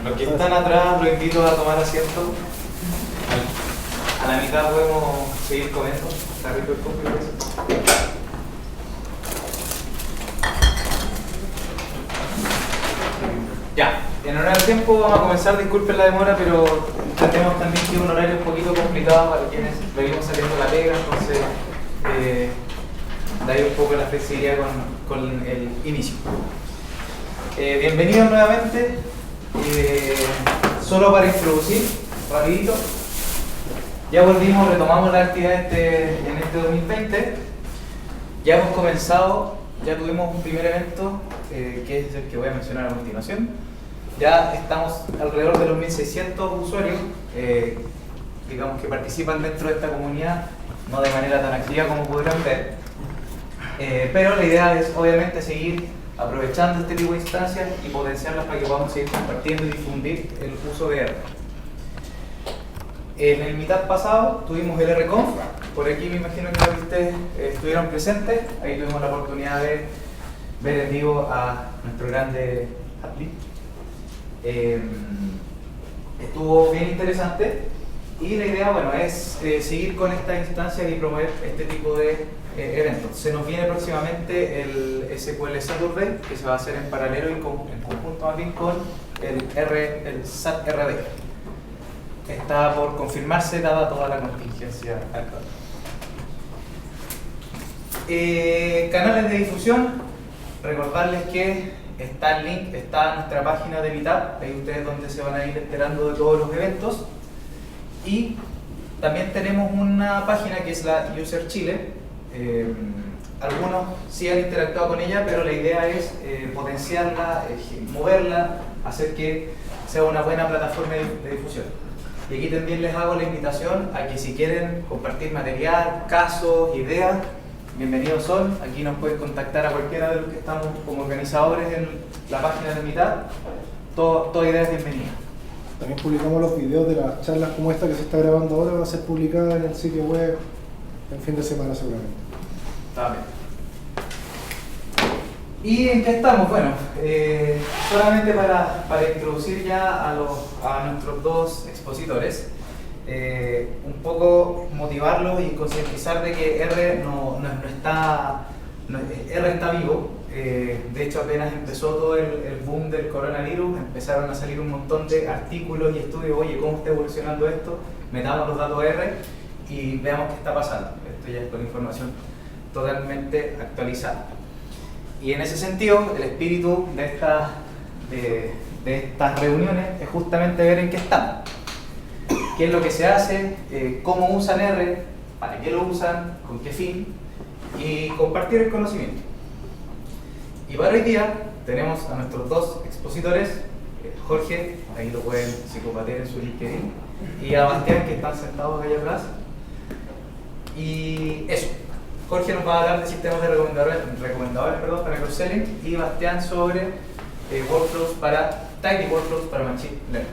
Los que están atrás los invito a tomar asiento. A la mitad podemos seguir comiendo. Está rico el coffee. Ya, en honor al tiempo vamos a comenzar. Disculpen la demora, pero tratemos también que es un horario un poquito complicado para quienes venimos saliendo de la pega, entonces da ahí un poco la flexibilidad con el inicio. Bienvenidos nuevamente. Solo para introducir rapidito, ya retomamos las actividades en este 2020. Ya hemos comenzado, ya tuvimos un primer evento que es el que voy a mencionar a continuación. Ya estamos alrededor de los 1.600 usuarios digamos que participan dentro de esta comunidad, no de manera tan activa como podrán ver, pero la idea es obviamente seguir aprovechando este tipo de instancias y potenciarlas para que podamos seguir compartiendo y difundir el uso de R. En el meetup pasado tuvimos el RConf, por aquí me imagino que ustedes estuvieron presentes, ahí tuvimos la oportunidad de ver en vivo a nuestro grande Atli. Estuvo bien interesante y la idea, bueno, es seguir con estas instancias y promover este tipo de eventos. Se nos viene próximamente el SQL Saturday, que se va a hacer en paralelo y en conjunto más bien con el SAT RD. Está por confirmarse dada toda la contingencia actual. Canales de difusión, recordarles que está el link, está en nuestra página de Meetup, ahí ustedes donde se van a ir enterando de todos los eventos. Y también tenemos una página que es la User Chile. Algunos sí han interactuado con ella, pero la idea es potenciarla, moverla, hacer que sea una buena plataforma de difusión. Y aquí también les hago la invitación a que si quieren compartir material, casos, ideas, bienvenidos son. Aquí nos pueden contactar a cualquiera de los que estamos como organizadores en la página de Meetup. Toda idea es bienvenida. También publicamos los videos de las charlas como esta que se está grabando ahora, van a ser publicadas en el sitio web en fin de semana seguramente. Está bien. ¿Y en qué estamos? Bueno, solamente para introducir ya a nuestros dos expositores, un poco motivarlos y concientizar de que R está vivo. De hecho, apenas empezó todo el boom del coronavirus, empezaron a salir un montón de artículos y estudios. Oye, ¿cómo está evolucionando esto? Metamos los datos R y veamos qué está pasando. Esto ya es con información totalmente actualizada. Y en ese sentido, el espíritu de estas reuniones es justamente ver en qué estamos. ¿Qué es lo que se hace? ¿Cómo usan R? ¿Para qué lo usan? ¿Con qué fin? Y compartir el conocimiento. Y para hoy día tenemos a nuestros dos expositores, Jorge, ahí lo pueden psicopatear en su LinkedIn, y a Bastián, que están sentados allá atrás. Y eso, Jorge nos va a hablar de sistemas de recomendadores para cross-selling, y Bastián sobre workflows tidy workflows para machine learning.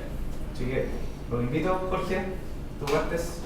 Así que los invito, Jorge, tú partes.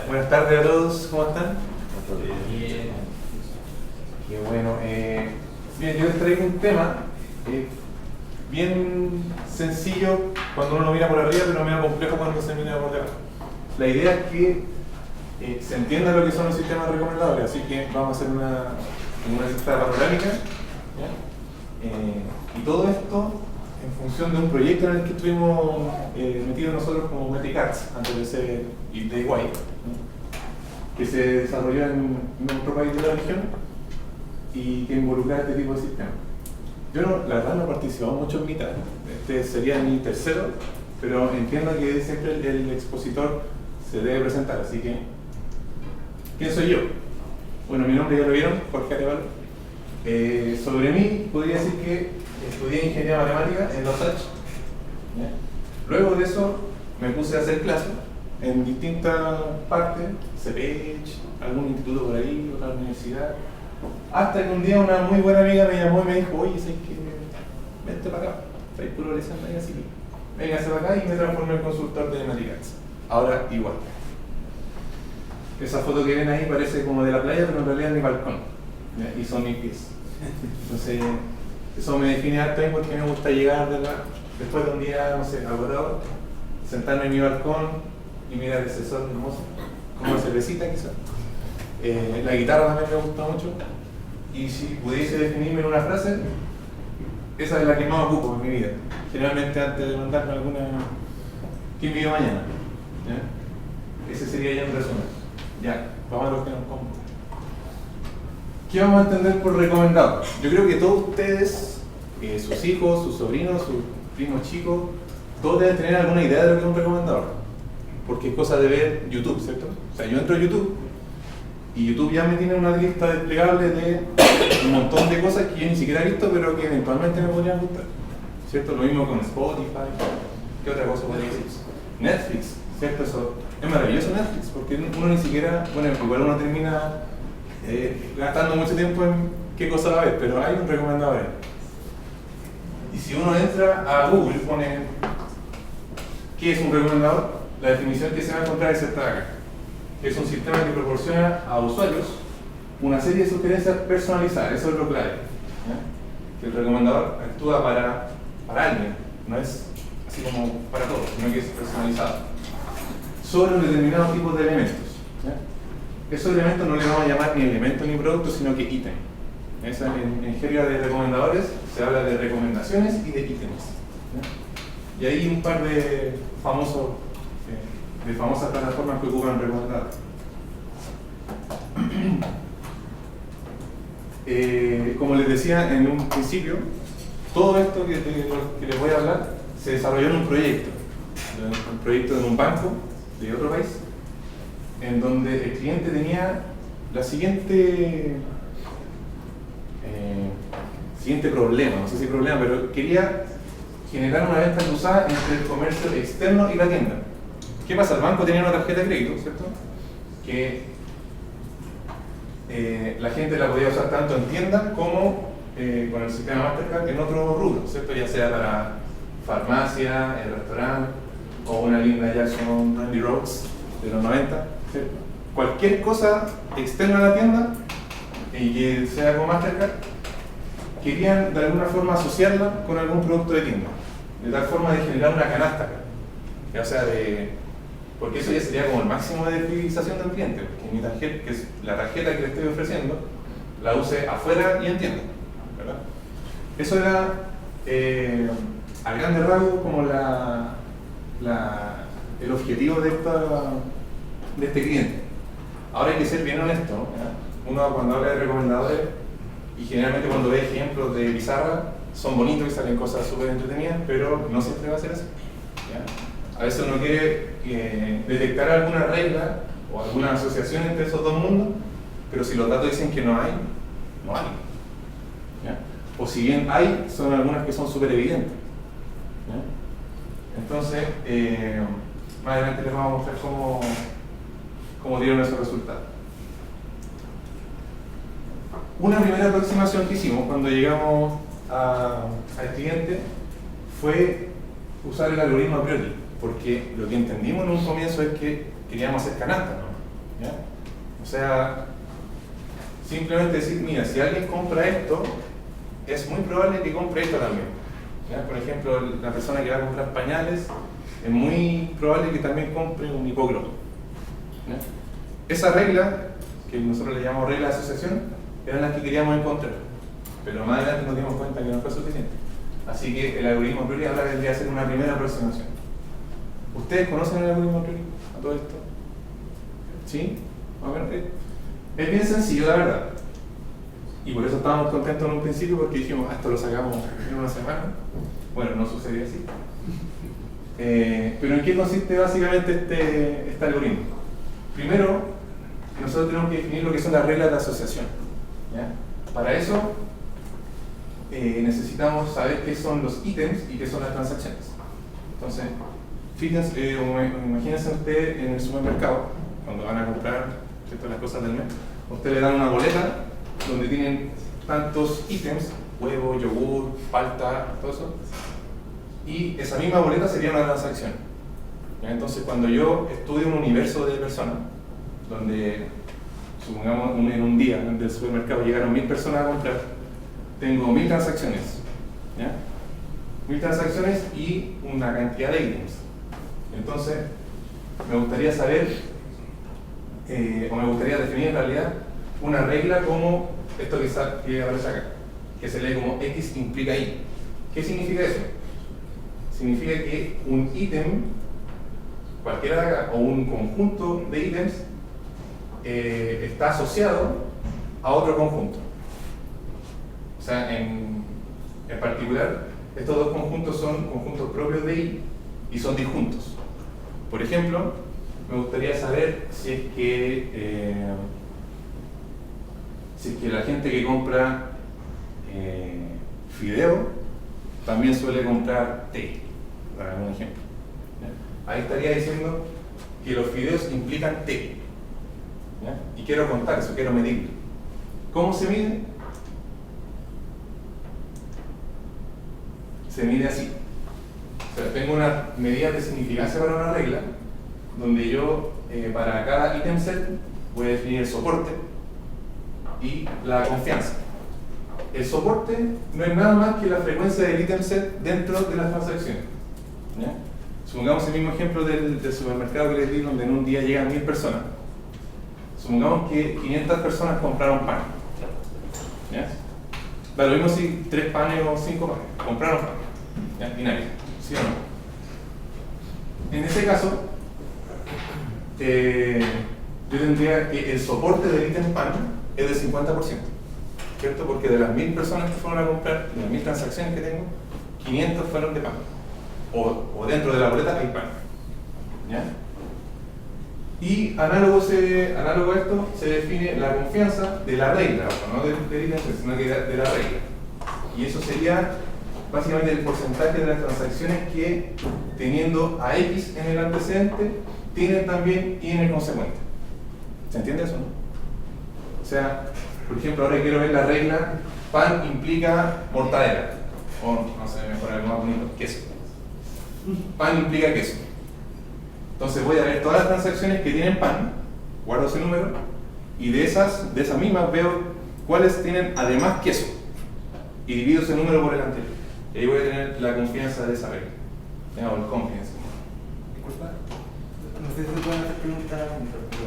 Buenas tardes a todos, ¿cómo están? Bien. Qué bueno. Bien, yo les traigo un tema bien sencillo cuando uno lo mira por arriba, pero medio complejo cuando se mira por debajo. La idea es que se entienda lo que son los sistemas recomendadores, así que vamos a hacer una lista panorámica. Y todo esto en función de un proyecto en el que estuvimos metidos nosotros como Metricats antes de ser ITY, que se desarrolló en nuestro país de la región y que involucra este tipo de sistemas. Yo la verdad no he participado mucho en mitad, este sería mi tercero, pero entiendo que siempre el expositor se debe presentar, así que ¿quién soy yo? Bueno, mi nombre ya lo vieron, Jorge Arevalo. Sobre mí, podría decir que estudié ingeniería matemática en Los Ángeles. Luego de eso, me puse a hacer clases en distintas partes, CPH, algún instituto por ahí, otra universidad. Hasta que un día una muy buena amiga me llamó y me dijo, oye, ¿sabes qué? Vente para acá, estáis puro leyendo ahí así. Véngase para acá y me transformé en consultor de Matrix. Ahora igual. Esa foto que ven ahí parece como de la playa, pero en realidad es mi balcón. ¿Ya? Y son mis pies. Entonces, eso me define harto porque me gusta llegar después de un día, no sé, agotado, sentarme en mi balcón y mirar ese sol hermoso, como una cervecita quizás. La guitarra también me gusta mucho. Y si pudiese definirme en una frase, esa es la que más ocupo en mi vida. Generalmente antes de mandarme alguna que envío mañana. ¿Ya? Ese sería ya un resumen. Ya, vamos a lo que nos compra. ¿Qué vamos a entender por recomendado? Yo creo que todos ustedes, sus hijos, sus sobrinos, sus primos chicos, todos deben tener alguna idea de lo que es un recomendador. Porque es cosa de ver YouTube, ¿cierto? O sea, yo entro a YouTube y YouTube ya me tiene una lista desplegable de un montón de cosas que yo ni siquiera he visto, pero que eventualmente me podrían gustar. ¿Cierto? Lo mismo con Spotify. ¿Qué otra cosa podría decir? Netflix, ¿cierto? Eso es maravilloso Netflix, porque uno ni siquiera, bueno, igual uno termina gastando mucho tiempo en qué cosa va a ver, pero hay un recomendador ahí. Y si uno entra a Google y pone ¿qué es un recomendador? La definición que se va a encontrar es esta de acá. Es un sistema que proporciona a usuarios una serie de sugerencias personalizadas, eso es lo clave. ¿Ya? Que el recomendador actúa para alguien, no es así como para todos, sino que es personalizado sobre un determinado tipo de elementos. ¿Ya? Esos elementos no le vamos a llamar ni elementos ni productos, sino que ítem. En jerga de recomendadores se habla de recomendaciones y de ítems. ¿Ya? Y hay un par de famosas plataformas que ocupan recomendadores. Como les decía en un principio, todo esto que les voy a hablar se desarrolló en un proyecto de un banco de otro país, en donde el cliente tenía la siguiente problema, no sé si problema, pero quería generar una venta cruzada entre el comercio externo y la tienda. ¿Qué pasa? El banco tenía una tarjeta de crédito, ¿cierto? Que la gente la podía usar tanto en tienda como con el sistema Mastercard en otros rubros, ¿cierto? Ya sea para farmacia, el restaurante o una linda Jackson Randy Rhodes de los 90, ¿cierto? Cualquier cosa externa a la tienda y que sea con Mastercard, querían de alguna forma asociarla con algún producto de tienda, de tal forma de generar una canasta, o sea, porque eso ya sería como el máximo de fidelización del cliente, que mi tarjeta, que es la tarjeta que le estoy ofreciendo, la use afuera y en tienda, ¿verdad? Eso era a grandes rasgos como el objetivo de este cliente. Ahora hay que ser bien honesto, ¿ya? Uno cuando habla de recomendadores y generalmente cuando ve ejemplos de pizarra son bonitos y salen cosas súper entretenidas, pero no siempre va a ser así, ¿ya? A veces uno quiere detectar alguna regla o alguna asociación entre esos dos mundos, pero si los datos dicen que no hay, no hay, ¿ya? O si bien hay, son algunas que son súper evidentes, ¿ya? Entonces, más adelante les vamos a mostrar cómo dieron esos resultados. Una primera aproximación que hicimos cuando llegamos al cliente fue usar el algoritmo a priori, porque lo que entendimos en un comienzo es que queríamos hacer canastas, ¿no? ¿Ya? O sea, simplemente decir, mira, si alguien compra esto, es muy probable que compre esto también. ¿Ya? Por ejemplo, la persona que va a comprar pañales, es muy probable que también compre un hipócrita. Esa regla, que nosotros le llamamos regla de asociación, eran las que queríamos encontrar, pero más adelante nos dimos cuenta que no fue suficiente. Así que el algoritmo a priori ahora vendría a ser una primera aproximación. ¿Ustedes conocen el algoritmo a priori a todo esto? ¿Sí? Es bien sencillo, la verdad. Y por eso estábamos contentos en un principio, porque dijimos, esto lo sacamos en una semana. Bueno, no sucedió así. Pero ¿en qué consiste básicamente este algoritmo? Primero, nosotros tenemos que definir lo que son las reglas de asociación. ¿Ya? Para eso necesitamos saber qué son los ítems y qué son las transacciones. Entonces, fíjense, imagínense ustedes en el supermercado, cuando van a comprar las cosas del mes, ustedes le dan una boleta donde tienen tantos ítems, huevo, yogur, palta, todo eso, y esa misma boleta sería una transacción. ¿Ya? Entonces, cuando yo estudio un universo de personas, donde supongamos en un día del supermercado llegaron 1000 personas a comprar, tengo 1000 transacciones, ¿ya? 1000 transacciones y una cantidad de ítems. Entonces, me gustaría saber, o me gustaría definir en realidad, una regla como esto que aparece acá, que se lee como X implica Y. ¿Qué significa eso? Significa que un ítem, cualquiera de acá, o un conjunto de ítems, está asociado a otro conjunto. O sea, en particular, estos dos conjuntos son conjuntos propios de Y y son disjuntos. Por ejemplo, me gustaría saber si es que la gente que compra fideo también suele comprar té, para dar un ejemplo. ¿Ya? Ahí estaría diciendo que los fideos implican té. ¿Ya? Y quiero contar eso, quiero medirlo. ¿Cómo se mide? Se mide así. O sea, tengo una medida de significancia para una regla, donde yo, para cada ítem set, voy a definir el soporte y la confianza. El soporte no es nada más que la frecuencia del ítem set dentro de las transacciones. ¿Ya? Supongamos el mismo ejemplo del supermercado que les di, donde en un día llegan 1000 personas. Supongamos que 500 personas compraron pan. ¿Ya? Da lo mismo si 3 panes o 5 panes. Compraron pan. ¿Ya? Binario. ¿Sí o no? En ese caso, yo tendría que el soporte del ítem pan es del 50%. ¿Cierto? Porque de las 1000 personas que fueron a comprar, de las 1000 transacciones que tengo, 500 fueron de pan. O dentro de la boleta hay pan. ¿Ya? Y análogo a esto se define la confianza de la regla, no del ítem, sino que de la regla. Y eso sería básicamente el porcentaje de las transacciones que, teniendo a X en el antecedente, tienen también Y en el consecuente. ¿Se entiende eso, no? O sea, por ejemplo, ahora quiero ver la regla, pan implica mortadela, o no sé, mejor algo más bonito, queso. Pan implica queso. Entonces voy a ver todas las transacciones que tienen pan, guardo ese número, y de esas mismas veo cuáles tienen además queso, y divido ese número por el anterior. Y ahí voy a tener la confianza de esa regla, o el confidence. Disculpa, no sé si se pueden hacer preguntas.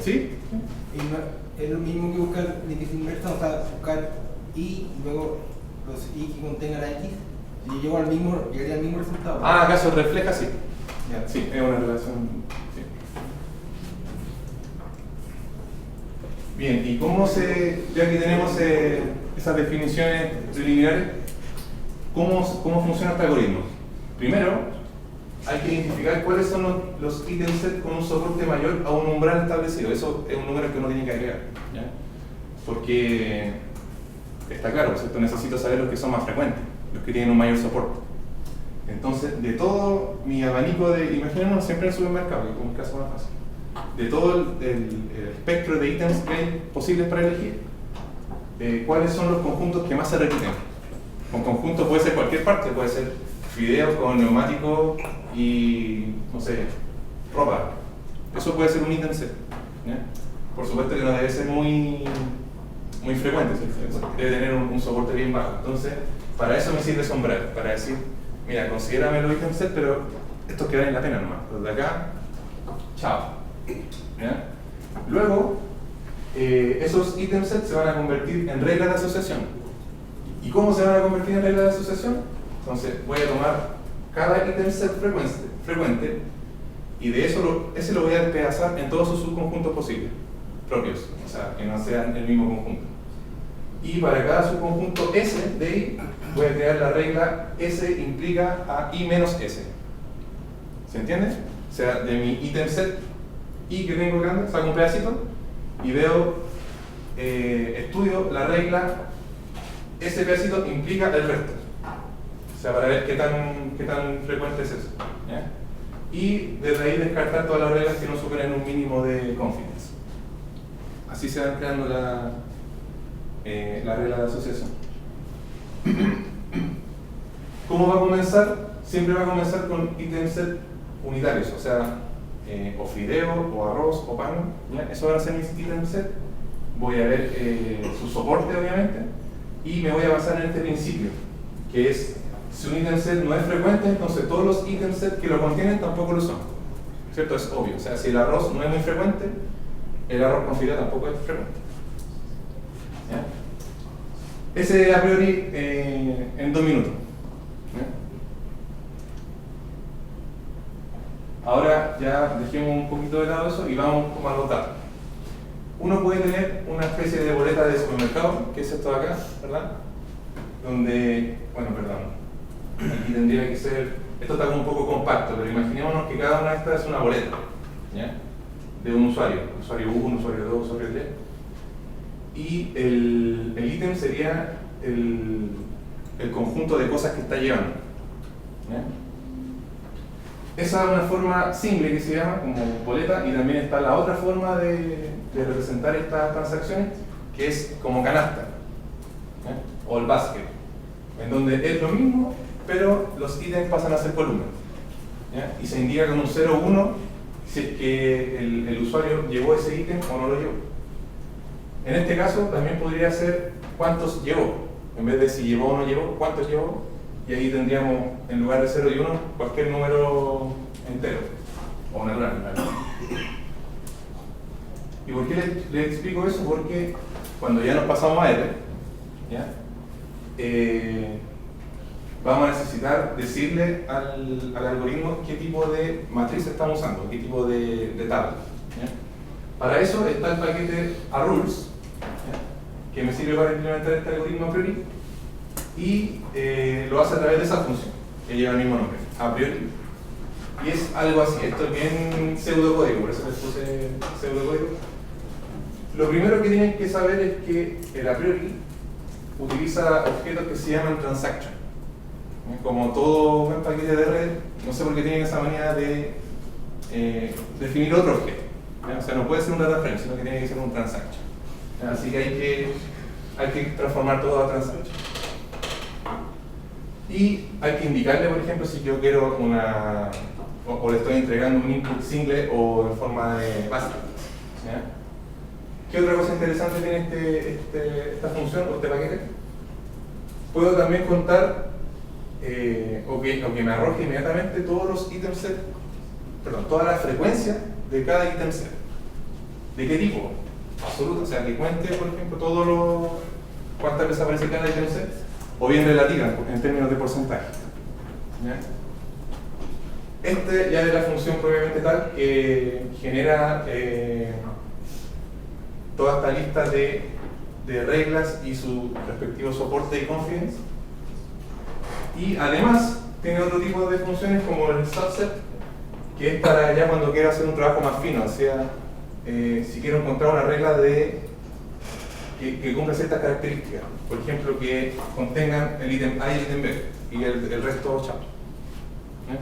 ¿Sí? Es lo mismo que buscar de que se inversa, o sea, buscar Y, luego los Y que contengan la X, y yo llegaría al mismo resultado. Ah, ¿acaso refleja? Sí. Ya. Sí, es una relación. Sí. Bien, ¿y cómo ya que tenemos esas definiciones preliminares, cómo funciona este algoritmo? Primero, hay que identificar cuáles son los ítems set con un soporte mayor a un umbral establecido. Eso es un número que uno tiene que agregar, ¿ya? Porque está claro, ¿cierto? Necesito saber los que son más frecuentes, los que tienen un mayor soporte. Entonces, de todo mi abanico imaginémonos siempre en el supermercado, que es un caso más fácil, de todo el espectro de ítems que hay posibles para elegir, ¿cuáles son los conjuntos que más se repiten? Un conjunto puede ser cualquier parte, puede ser fideos con neumáticos y, no sé, ropa. Eso puede ser un ítem set, ¿ya? Por supuesto que no debe ser muy frecuente, debe tener un soporte bien bajo. Entonces, para eso me sirve sombrar, para decir, mira, considérame los ítems set, pero estos que valen la pena nomás. Los de acá, chao. ¿Ya? Luego, esos ítems set se van a convertir en reglas de asociación. ¿Y cómo se van a convertir en reglas de asociación? Entonces, voy a tomar cada ítem set frecuente y de ese lo voy a despedazar en todos sus subconjuntos posibles, propios, o sea, que no sean el mismo conjunto. Y para cada subconjunto S de I, voy a crear la regla S implica a I menos S. ¿Se entiende? O sea, de mi ítem set I que tengo grande, saco un pedacito y veo, estudio la regla, ese pedacito implica el resto. O sea, para ver qué tan frecuente es eso. ¿Ya? Y desde ahí descartar todas las reglas que no superen un mínimo de confidence. Así se van creando la regla de asociación. ¿Cómo va a comenzar? Siempre va a comenzar con ítem set unitarios, o sea, o fideo, o arroz, o pan. ¿Ya? Eso van a ser mis ítem set. Voy a ver su soporte, obviamente, y me voy a basar en este principio, que es, si un ítem set no es frecuente, entonces todos los ítem set que lo contienen tampoco lo son. ¿Cierto? Es obvio. O sea, si el arroz no es muy frecuente, el arroz con fideo tampoco es frecuente. ¿Ya? Ese a priori en 2 minutos. ¿Ya? Ahora ya dejemos un poquito de lado eso y vamos como a los datos. Uno puede tener una especie de boleta de supermercado, que es esto de acá, ¿verdad? Donde, bueno, perdón, aquí tendría que ser, esto está como un poco compacto, pero imaginémonos que cada una de estas es una boleta, ¿ya? De un usuario 1, usuario 2, usuario 3. Y el ítem sería el conjunto de cosas que está llevando. ¿Ya? Esa es una forma simple que se llama como boleta, y también está la otra forma de representar estas transacciones, que es como canasta, ¿ya? O el basket, en donde es lo mismo, pero los ítems pasan a ser columnas, ¿ya? Y se indica con un 0 o 1 si es que el usuario llevó ese ítem o no lo llevó. En este caso también podría ser cuántos llevó, en vez de si llevó o no llevó, cuántos llevó. Y ahí tendríamos, en lugar de 0 y 1, cualquier número entero, o natural, ¿verdad? ¿Y por qué les explico eso? Porque cuando ya nos pasamos a R, ¿ya? Vamos a necesitar decirle al algoritmo qué tipo de matriz estamos usando, qué tipo de tabla. ¿Ya? Para eso está el paquete arules, ¿ya? Que me sirve para implementar este algoritmo a priori. Y lo hace a través de esa función que lleva el mismo nombre, a priori. Y es algo así, esto es bien pseudocódigo, por eso les puse pseudocódigo. Lo primero que tienen que saber es que el a priori utiliza objetos que se llaman transaction. Como todo buen paquete de red, no sé por qué tienen esa manera de definir otro objeto. O sea, no puede ser un data frame, sino que tiene que ser un transaction. Así que hay que transformar todo a transaction. Y hay que indicarle, por ejemplo, si yo quiero o le estoy entregando un input single o en forma de basket. ¿Ya? ¿Qué otra cosa interesante tiene esta función o este paquete? Puedo también contar o que me arroje inmediatamente todos los ítems set, perdón, toda la frecuencia de cada ítem set. ¿De qué tipo? Absoluta, o sea, que cuente, por ejemplo, cuántas veces aparece cada ítem set, o bien relativa, en términos de porcentaje. ¿Ya? Ya es la función propiamente tal que genera toda esta lista de reglas y su respectivo soporte y confidence. Y además tiene otro tipo de funciones como el subset, que es para ya cuando quiero hacer un trabajo más fino, o sea, si quiero encontrar una regla que cumpla ciertas características, por ejemplo, que contengan el ítem A y el ítem B, y el resto chao. ¿Ya?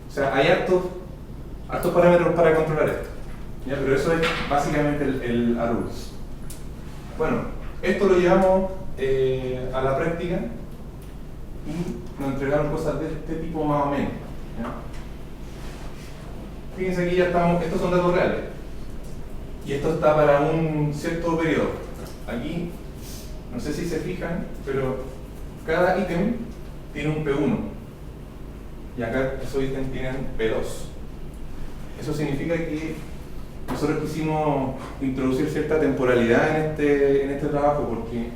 O sea, hay hartos parámetros para controlar esto. ¿Ya? Pero eso es básicamente el arules. Bueno, esto lo llevamos a la práctica y nos entregaron cosas de este tipo más o menos. ¿Ya? Fíjense aquí ya estamos, estos son datos reales. Y esto está para un cierto periodo. Aquí, no sé si se fijan, pero cada ítem tiene un P1. Y acá esos ítems tienen P2. Eso significa que nosotros quisimos introducir cierta temporalidad en este trabajo, porque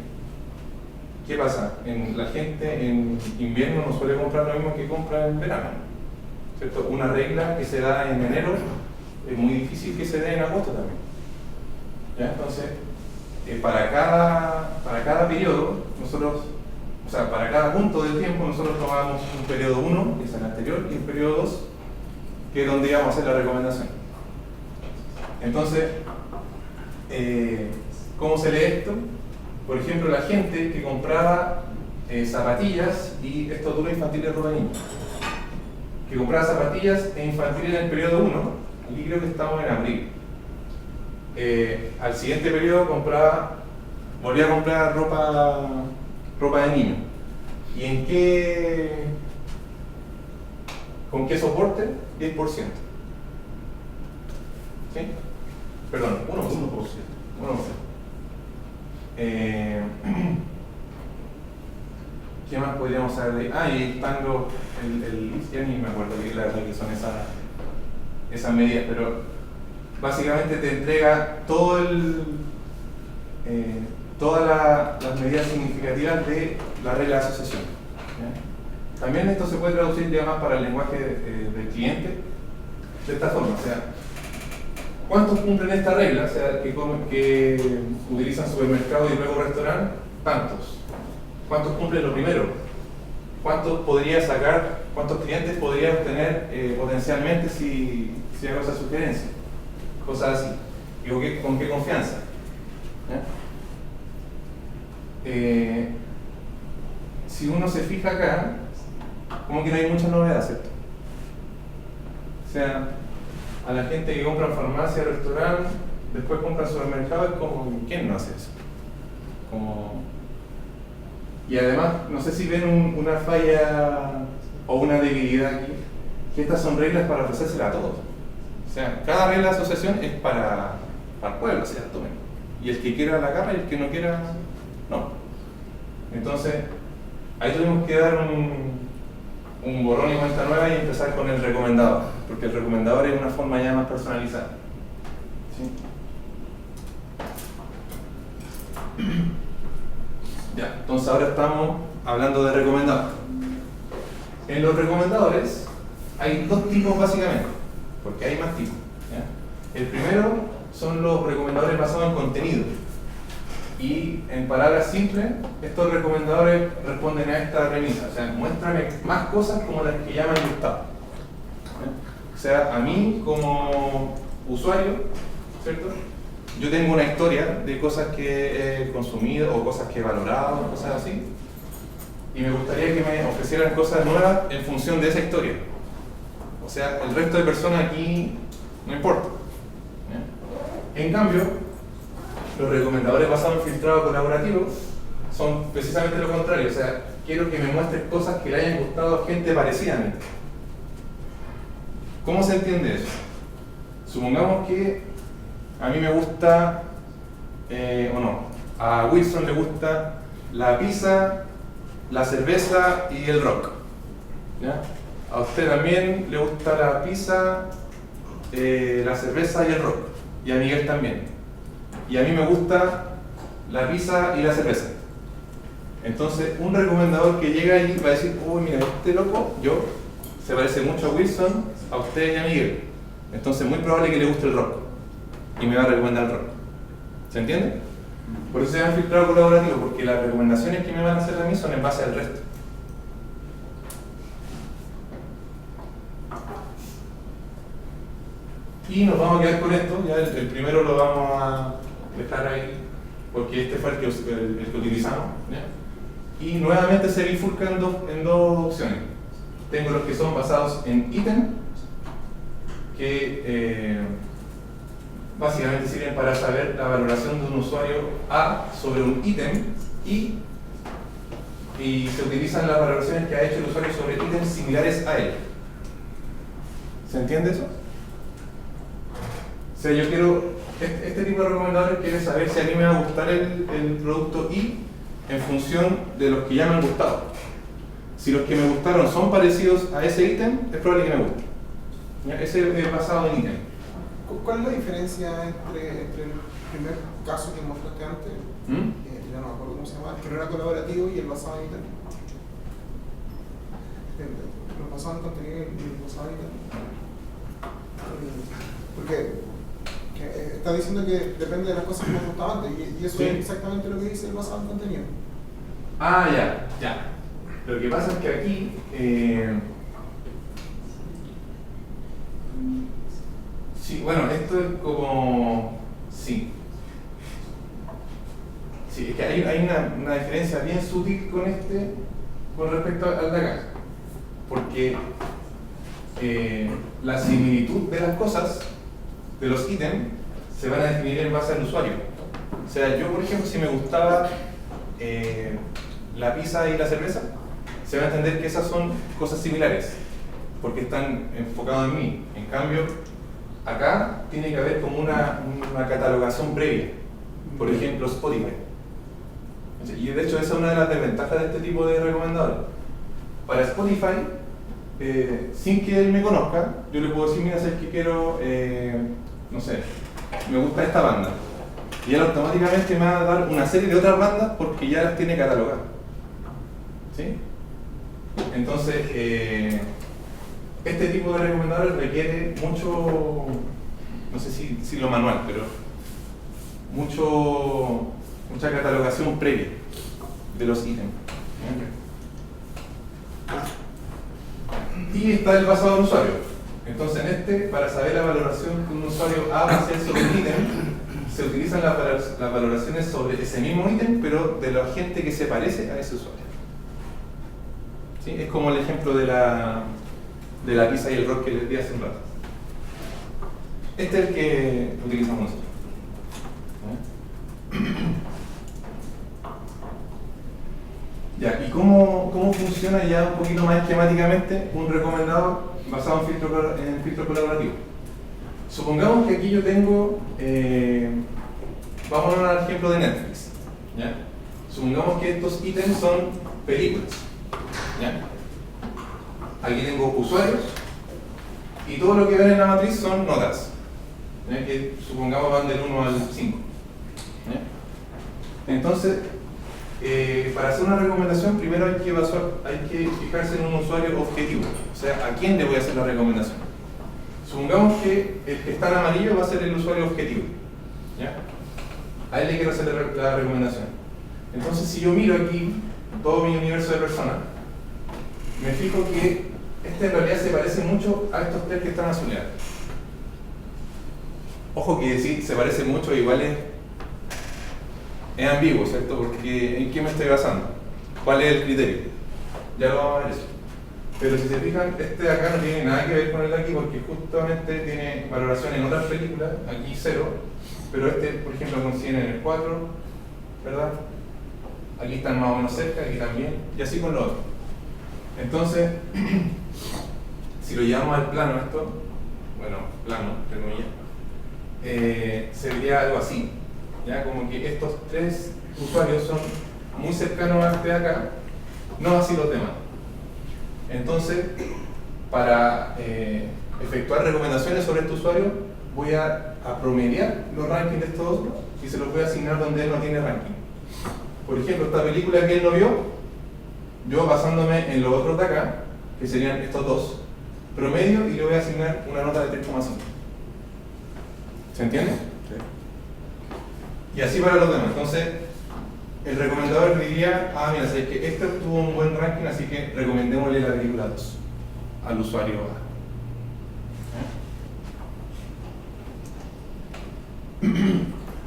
¿qué pasa? La gente en invierno no suele comprar lo mismo que compra en verano, ¿cierto? Una regla que se da en enero es muy difícil que se dé en agosto también. ¿Ya? Entonces, para cada periodo, nosotros, o sea, para cada punto del tiempo, nosotros tomamos un periodo 1, que es el anterior, y un periodo 2, que es donde íbamos a hacer la recomendación. Entonces, ¿Cómo se lee esto? Por ejemplo, la gente que compraba zapatillas y estoturas infantiles de ropa de niño, que compraba zapatillas infantiles en el periodo 1, aquí creo que estamos en abril. Al siguiente periodo volvía a comprar ropa de niño. ¿Y con qué soporte? 10%. ¿Sí? Perdón, 1%. 1%. ¿Qué más podríamos saber de ahí? Y están ya ni me acuerdo que son esas medidas, pero básicamente te entrega todas las medidas significativas de la regla de asociación. ¿Ya? También esto se puede traducir ya más para el lenguaje del cliente de esta forma, o sea, ¿cuántos cumplen esta regla? O sea, que utilizan supermercado y luego restaurante, tantos. ¿Cuántos cumplen lo primero? ¿Cuántos clientes podría obtener potencialmente si hago esa sugerencia? Cosas así. ¿Y con qué confianza? Si uno se fija acá, como que no hay mucha novedad, ¿cierto? O sea, a la gente que compra en farmacia, restaurante, después compra en supermercado, es como, ¿quién no hace eso? Y además, no sé si ven una falla o una debilidad aquí, que estas son reglas para ofrecérselas a todos. O sea, cada regla de asociación es para el pueblo, o sea, tomen. Y el que quiera la agarra y el que no quiera, no. Entonces, ahí tuvimos que dar un borrón y cuenta nueva y empezar con el recomendador, porque el recomendador es una forma ya más personalizada. ¿Sí? Ya, entonces ahora estamos hablando de recomendadores. En los recomendadores hay dos tipos básicamente, porque hay más tipos. ¿Ya? El primero son los recomendadores basados en contenido. Y en palabras simples, estos recomendadores responden a esta premisa, o sea, muéstrame más cosas como las que ya me han gustado. O sea, a mí como usuario, ¿cierto? Yo tengo una historia de cosas que he consumido o cosas que he valorado, cosas así, y me gustaría que me ofrecieran cosas nuevas en función de esa historia. O sea, el resto de personas aquí no importa. En cambio, los recomendadores basados en filtrado colaborativo son precisamente lo contrario, o sea, quiero que me muestres cosas que le hayan gustado a gente parecida a mí. ¿Cómo se entiende eso? Supongamos que a mí me gusta, o no, a Wilson le gusta la pizza, la cerveza y el rock. ¿Ya? A usted también le gusta la pizza, la cerveza y el rock. Y a Miguel también. Y a mí me gusta la pizza y la cerveza. Entonces, un recomendador que llega allí va a decir, uy, mira, este loco, se parece mucho a Wilson, a usted y a Miguel. Entonces, es muy probable que le guste el rock. Y me va a recomendar el rock. ¿Se entiende? Por eso se llama filtrado colaborativo, porque las recomendaciones que me van a hacer a mí son en base al resto. Y nos vamos a quedar con esto, ya el primero lo vamos a dejar ahí, porque este fue el que utilizamos. ¿Ya? Y nuevamente se bifurcan en dos opciones. Tengo los que son basados en ítem, que básicamente sirven para saber la valoración de un usuario A sobre un ítem y se utilizan las valoraciones que ha hecho el usuario sobre ítems similares a él. ¿Se entiende eso? O sea, yo quiero, este tipo de recomendadores quiere saber si a mí me va a gustar el producto Y en función de los que ya me han gustado. Si los que me gustaron son parecidos a ese ítem, es probable que me guste. ¿Ya? Ese es basado en ítem. ¿Cuál es la diferencia entre el primer caso que mostraste antes, ya no me acuerdo cómo se llama, el que no era colaborativo y el basado en ítem? El basado en contenido y el basado en ítem. Porque está diciendo que depende de las cosas que me gustaban antes, y eso ¿Sí? es exactamente lo que dice el basado en contenido. Ah, ya. Lo que pasa es que aquí sí, bueno, esto es como sí. Sí, es que hay una diferencia bien sutil con con respecto al de acá. Porque la similitud de las cosas, de los ítems, se van a definir en base al usuario. O sea, yo por ejemplo, si me gustaba la pizza y la cerveza, se va a entender que esas son cosas similares, porque están enfocados en mí. En cambio, acá tiene que haber como una catalogación previa. Por ejemplo, Spotify. Y de hecho esa es una de las desventajas de este tipo de recomendadores. Para Spotify, sin que él me conozca, yo le puedo decir, mira, sabes que quiero, no sé, me gusta esta banda. Y él automáticamente me va a dar una serie de otras bandas porque ya las tiene catalogadas. ¿Sí? Entonces, este tipo de recomendadores requiere mucho, no sé si lo manual, pero mucha catalogación previa de los ítems. Y está el basado en usuario. Entonces para saber la valoración que un usuario va a hacer sobre un ítem, se utilizan las valoraciones sobre ese mismo ítem, pero de la gente que se parece a ese usuario. ¿Sí? Es como el ejemplo de la pizza y el rock que les di hace un rato. Este es el que utilizamos nosotros. Ya, ¿y cómo funciona ya un poquito más esquemáticamente un recomendador basado en filtro colaborativo? Supongamos que aquí yo tengo, vamos a dar un ejemplo de Netflix. ¿Ya? Supongamos que estos ítems son películas. ¿Ya? Aquí tengo usuarios y todo lo que ven en la matriz son notas, ¿ya? Que supongamos van del 1 al 5. ¿Ya? Entonces, para hacer una recomendación, primero hay que fijarse en un usuario objetivo, o sea, ¿a quién le voy a hacer la recomendación? Supongamos que el que está en amarillo va a ser el usuario objetivo, ¿ya? A él le quiero hacer la recomendación. Entonces, si yo miro aquí todo mi universo de personas, me fijo que este en realidad se parece mucho a estos tres que están azuleados. Ojo que decir se parece mucho, igual es ambiguo, ¿cierto? Porque ¿en qué me estoy basando? ¿Cuál es el criterio? Ya lo vamos a ver eso. Pero si se fijan, este de acá no tiene nada que ver con el de aquí porque justamente tiene valoración en otras películas, aquí 0, pero este, por ejemplo, consiguen en el 4, ¿verdad? Aquí están más o menos cerca, aquí también, y así con lo otro. Entonces, si lo llevamos al plano esto, bueno, plano, entre comillas, sería algo así. ¿Ya? Como que estos tres usuarios son muy cercanos a este de acá, no así los demás. Entonces, para efectuar recomendaciones sobre este usuario, voy a promediar los rankings de estos otros y se los voy a asignar donde él no tiene ranking. Por ejemplo, esta película que él no vio, yo basándome en los otros de acá, que serían estos dos, promedio y le voy a asignar una nota de 3,5. ¿Se entiende? Y así para los demás. Entonces, el recomendador diría, mira, sabes que este tuvo un buen ranking, así que recomendémosle la película 2 al usuario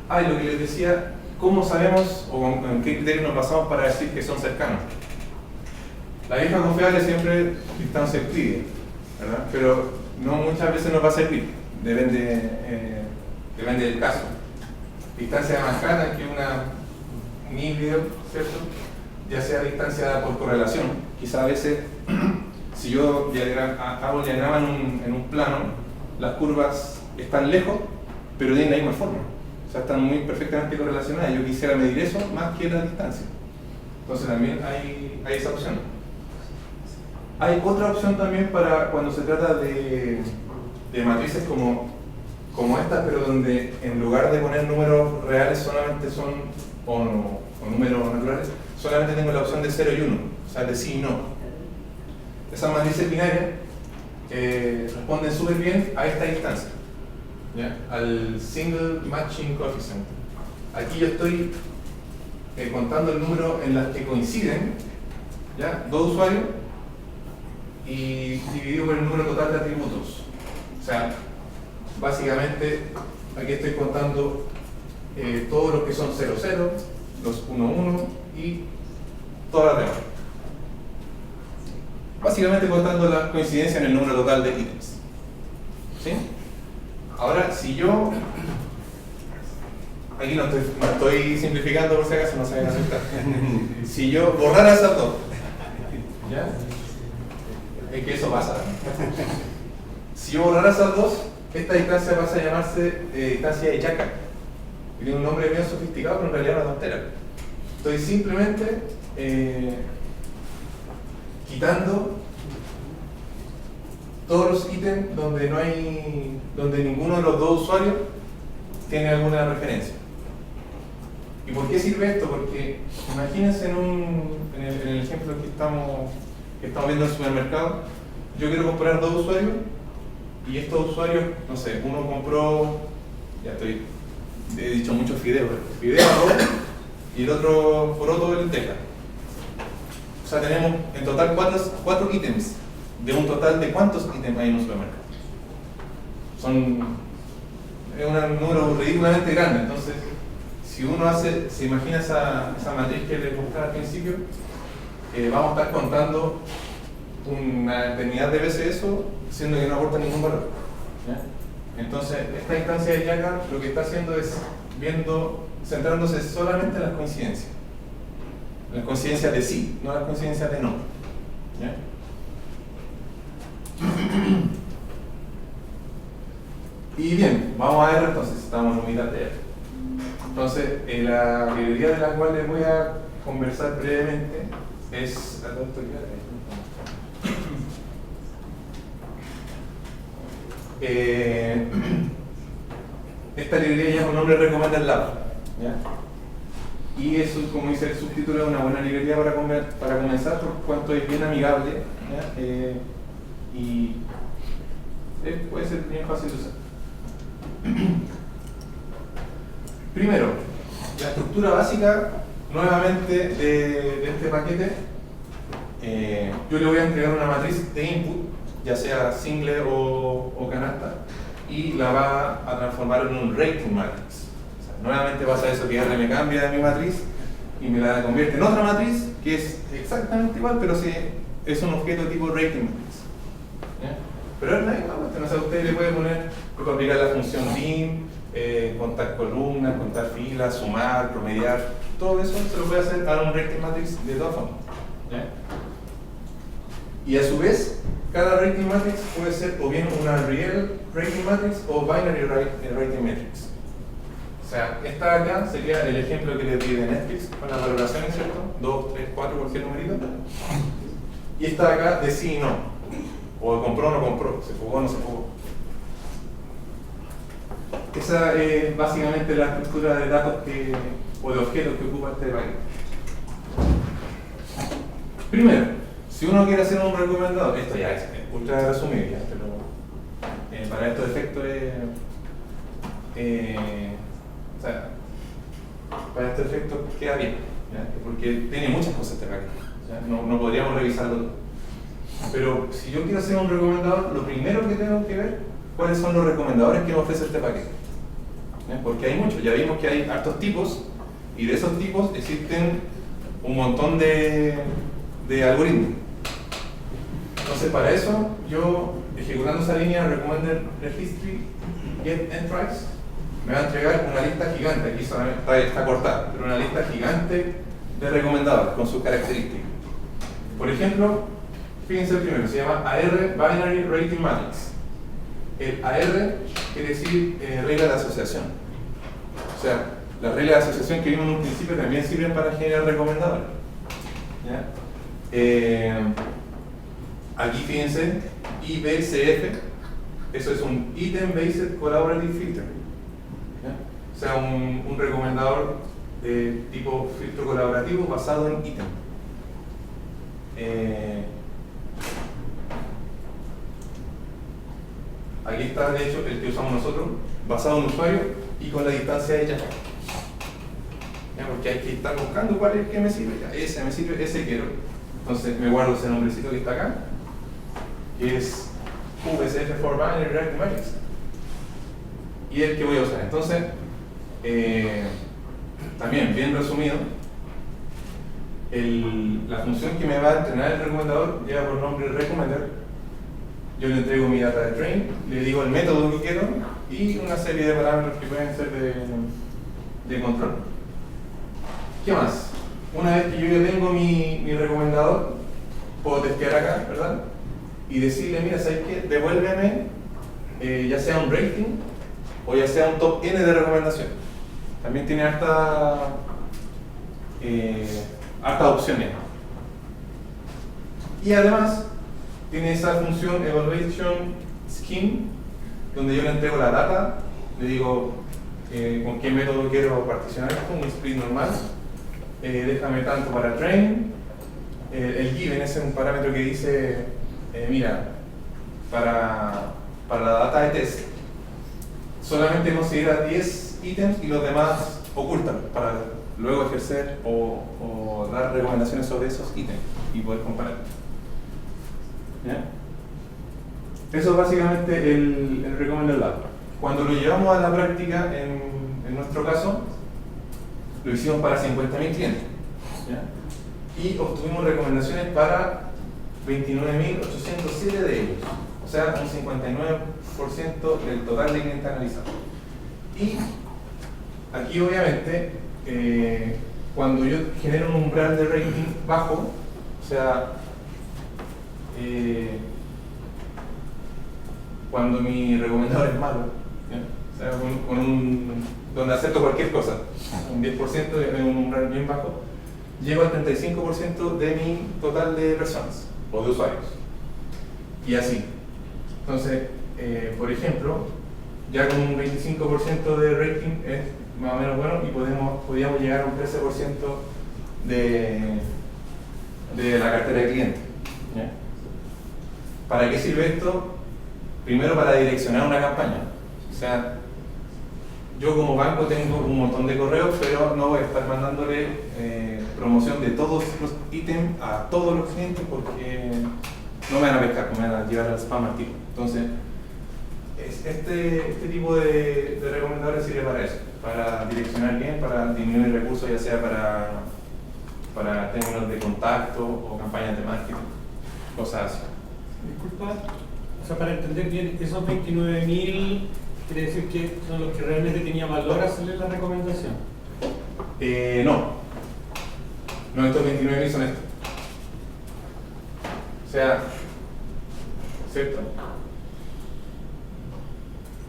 A. Y lo que les decía, ¿cómo sabemos o en qué criterios nos basamos para decir que son cercanos? La vieja confiable siempre distancia euclídea, ¿verdad? Pero no muchas veces nos va a servir, depende del caso. Distancia de Manhattan, que es un híbrido, ¿cierto? Ya sea distancia por correlación. Quizá a veces, si yo hago el diagrama en un plano, las curvas están lejos, pero tienen la misma forma. O sea, están muy perfectamente correlacionadas. Yo quisiera medir eso más que la distancia. Entonces también hay esa opción. Hay otra opción también para cuando se trata de matrices como estas, pero donde en lugar de poner números reales solamente son, o números naturales, solamente tengo la opción de 0 y 1, o sea, de sí y no. Esas matrices binarias responden súper bien a esta instancia, ¿ya? Al single matching coefficient. Aquí yo estoy contando el número en las que coinciden, ¿ya? Dos usuarios y dividido por el número total de atributos. O sea, básicamente aquí estoy contando todos los que son 0, 0, los 1.1 y todas las demás. Básicamente contando la coincidencia en el número total de ítems. ¿Sí? Ahora, si yo... Aquí no estoy simplificando por si acaso, no se vayan a asustar. Si yo borrara esas dos, ¿ya? Es que eso pasa. Si yo borrara esas dos, esta distancia pasa a llamarse distancia de Jacob. Tiene un nombre bien sofisticado, pero en realidad es una tontera. Estoy simplemente quitando todos los ítems donde ninguno de los dos usuarios tiene alguna referencia. ¿Y por qué sirve esto? Porque imagínense en el ejemplo que estamos viendo en el supermercado, yo quiero comprar dos usuarios y estos usuarios, no sé, uno compró, he dicho muchos fideos arroz y el otro poroto de lenteja. O sea, tenemos en total cuatro ítems de un total de ¿cuántos ítems hay en un supermercado? Es un número ridículamente grande. Entonces, si uno se imagina esa matriz que les mostraba al principio, vamos a estar contando una eternidad de veces eso, siendo que no aporta ningún valor. ¿Ya? Entonces, esta instancia de Jacob lo que está haciendo es centrándose solamente en las coincidencias. Las coincidencias de sí, no las coincidencias de no. ¿Ya? Y bien, vamos a ver entonces, estamos en unidad de R. Entonces, la librería de la cual les voy a conversar brevemente es la esta librería ya es un nombre recommended lab, ¿ya? Y eso, como dice el subtítulo, es una buena librería para comenzar, por cuanto es bien amigable, ¿ya? Y puede ser bien fácil de usar. Primero, la estructura básica nuevamente de este paquete. Yo le voy a entregar una matriz de input, ya sea single o canasta, y la va a transformar en un rating matrix. O sea, nuevamente pasa eso que R me cambia de mi matriz y me la convierte en otra matriz que es exactamente igual, pero sí es un objeto tipo rating matrix. ¿Ya? Pero es la misma cuestión, o sea, usted le puede aplicar la función dim, contar columnas, contar filas, sumar, promediar, todo eso se lo puede hacer a un rating matrix de todas formas. ¿Ya? Y a su vez, cada rating matrix puede ser o bien una real rating matrix o binary rating matrix. O sea, esta acá sería el ejemplo que les di de Netflix con las valoraciones, ¿cierto? 2, 3, 4, cualquier numerito. Y esta acá de sí y no. O de compró o no compró, se jugó o no se jugó. Esa es básicamente la estructura de datos o de objetos que ocupa este paquete. Primero, si uno quiere hacer un recomendado, esto ya es ultra resumido, ya, pero para estos efectos o sea, para estos efectos queda bien, ¿ya? Porque tiene muchas cosas este paquete, ¿ya? No podríamos revisarlo todo. Pero si yo quiero hacer un recomendador, lo primero que tengo que ver cuáles son los recomendadores que me ofrece este paquete, ¿ya? Porque hay muchos, ya vimos que hay hartos tipos y de esos tipos existen un montón de algoritmos. Entonces, para eso, yo ejecutando esa línea recommender registry get entries me va a entregar una lista gigante, aquí solamente está cortada, pero una lista gigante de recomendadores con sus características. Por ejemplo, fíjense el primero, se llama AR Binary Rating Matrix. El AR quiere decir regla de asociación. O sea, las reglas de asociación que vimos en un principio también sirven para generar recomendadores. ¿Ya? Aquí fíjense, IBCF, eso es un Item Based Collaborative Filter. ¿Ya? O sea, un recomendador de tipo filtro colaborativo basado en ítem. Aquí está, de hecho, el que usamos nosotros, basado en usuario y con la distancia de Jacob. Porque hay que estar buscando cuál es el que me sirve. Ya, ese me sirve, ese quiero. Entonces me guardo ese nombrecito que está acá, que es VSF for Binary Rating Matrix. Y el que voy a usar. Entonces, también bien resumido, la función que me va a entrenar el recomendador lleva por nombre recommender. Yo le entrego mi data de train, le digo el método que quiero y una serie de parámetros que pueden ser de control. ¿Qué más? Una vez que yo ya tengo mi recomendador, puedo testear acá, ¿verdad? Y decirle, mira, ¿sabes qué? Devuélveme ya sea un rating o ya sea un top N de recomendación. También tiene hartas opciones. Y además tiene esa función evaluation scheme, donde yo le entrego la data, le digo con qué método quiero particionar esto, un split normal, déjame tanto para train, el given es un parámetro que dice, mira, para la data de test, solamente considera 10 ítems y los demás ocultan para luego ejercer o dar recomendaciones sobre esos ítems y poder comparar. ¿Ya? Eso es básicamente el Recommender Lab. Cuando lo llevamos a la práctica, en nuestro caso, lo hicimos para 50.000 clientes. ¿Ya? Y obtuvimos recomendaciones para 29.807 de ellos. O sea, un 59% del total de clientes analizados. Y aquí obviamente, cuando yo genero un umbral de rating bajo, o sea, cuando mi recomendador es malo, ¿ya? O sea, donde acepto cualquier cosa, un 10% de un umbral bien bajo, llego al 35% de mi total de personas o de usuarios. Y así. Entonces, por ejemplo, ya con un 25% de rating es más o menos bueno y podríamos llegar a un 13% de la cartera de clientes. ¿Ya? ¿Para qué sirve esto? Primero, para direccionar una campaña. O sea, yo como banco tengo un montón de correos, pero no voy a estar mandándole promoción de todos los ítems a todos los clientes porque no me van a pescar, me van a llevar al spam al tiro. Entonces, este tipo de recomendadores sirve para eso, para direccionar bien, para disminuir recursos, ya sea para términos de contacto o campañas de marketing, cosas así. Disculpa, o sea, para entender bien, esos 29.000 quiere decir que son los que realmente tenía valor hacerle la recomendación. No, estos 29.000 son estos. O sea, ¿cierto?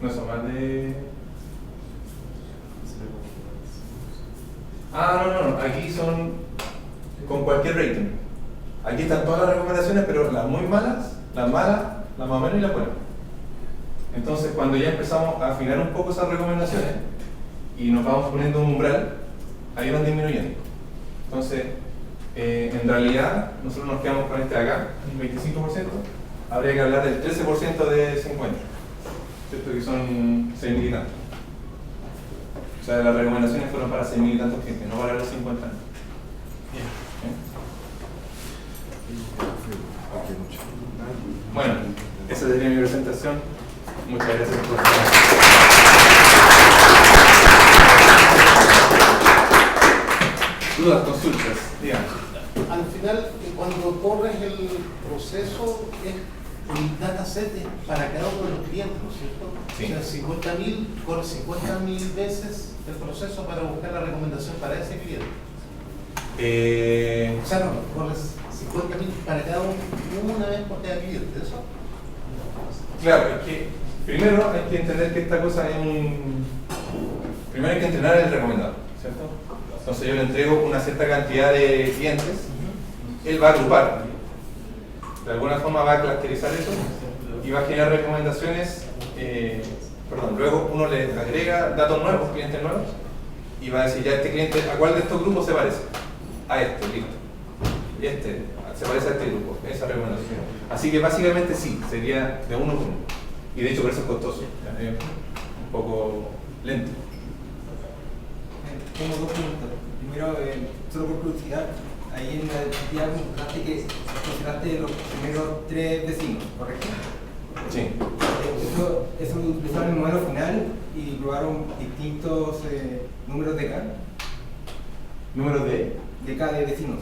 No son más de... No, aquí son con cualquier rating. Aquí están todas las recomendaciones, pero las muy malas, las malas, las más o menos y las buenas. Entonces, cuando ya empezamos a afinar un poco esas recomendaciones y nos vamos poniendo un umbral, ahí van disminuyendo. Entonces, en realidad, nosotros nos quedamos con este de acá, un 25%, habría que hablar del 13% de 50, ¿cierto? Que son 6.000 y tantos. O sea, las recomendaciones fueron para 6.000 y tantos clientes, no para los 50. Bueno, esa sería mi presentación. Muchas gracias por dudas, consultas, díganme. Al final, cuando corres el proceso, es el dataset para cada uno de los clientes, ¿no es cierto? Sí. O sea, 50.000, corres 50.000 veces el proceso para buscar la recomendación para ese cliente. O sea, no, corres 50.000 para cada uno, una vez por cada cliente, ¿eso? Claro, es que primero hay que entender que esta cosa es primero hay que entrenar el recomendador, ¿cierto? Entonces yo le entrego una cierta cantidad de clientes, él va a agrupar, de alguna forma va a clusterizar eso y va a generar recomendaciones, luego uno le agrega datos nuevos, clientes nuevos, y va a decir ya este cliente, ¿a cuál de estos grupos se parece? A este, listo. Y este, se parece a este grupo, esa recomendación. Así que básicamente sí, sería de uno por uno. Y de hecho por eso es costoso, es un poco lento. Tengo dos preguntas. Primero, solo por curiosidad, ahí en la diapositiva mostraste que consideraste los primeros 3 vecinos, ¿correcto? Sí. Eso utilizaron el modelo final y probaron distintos números de CAN. ¿Números de? de cada vecinos.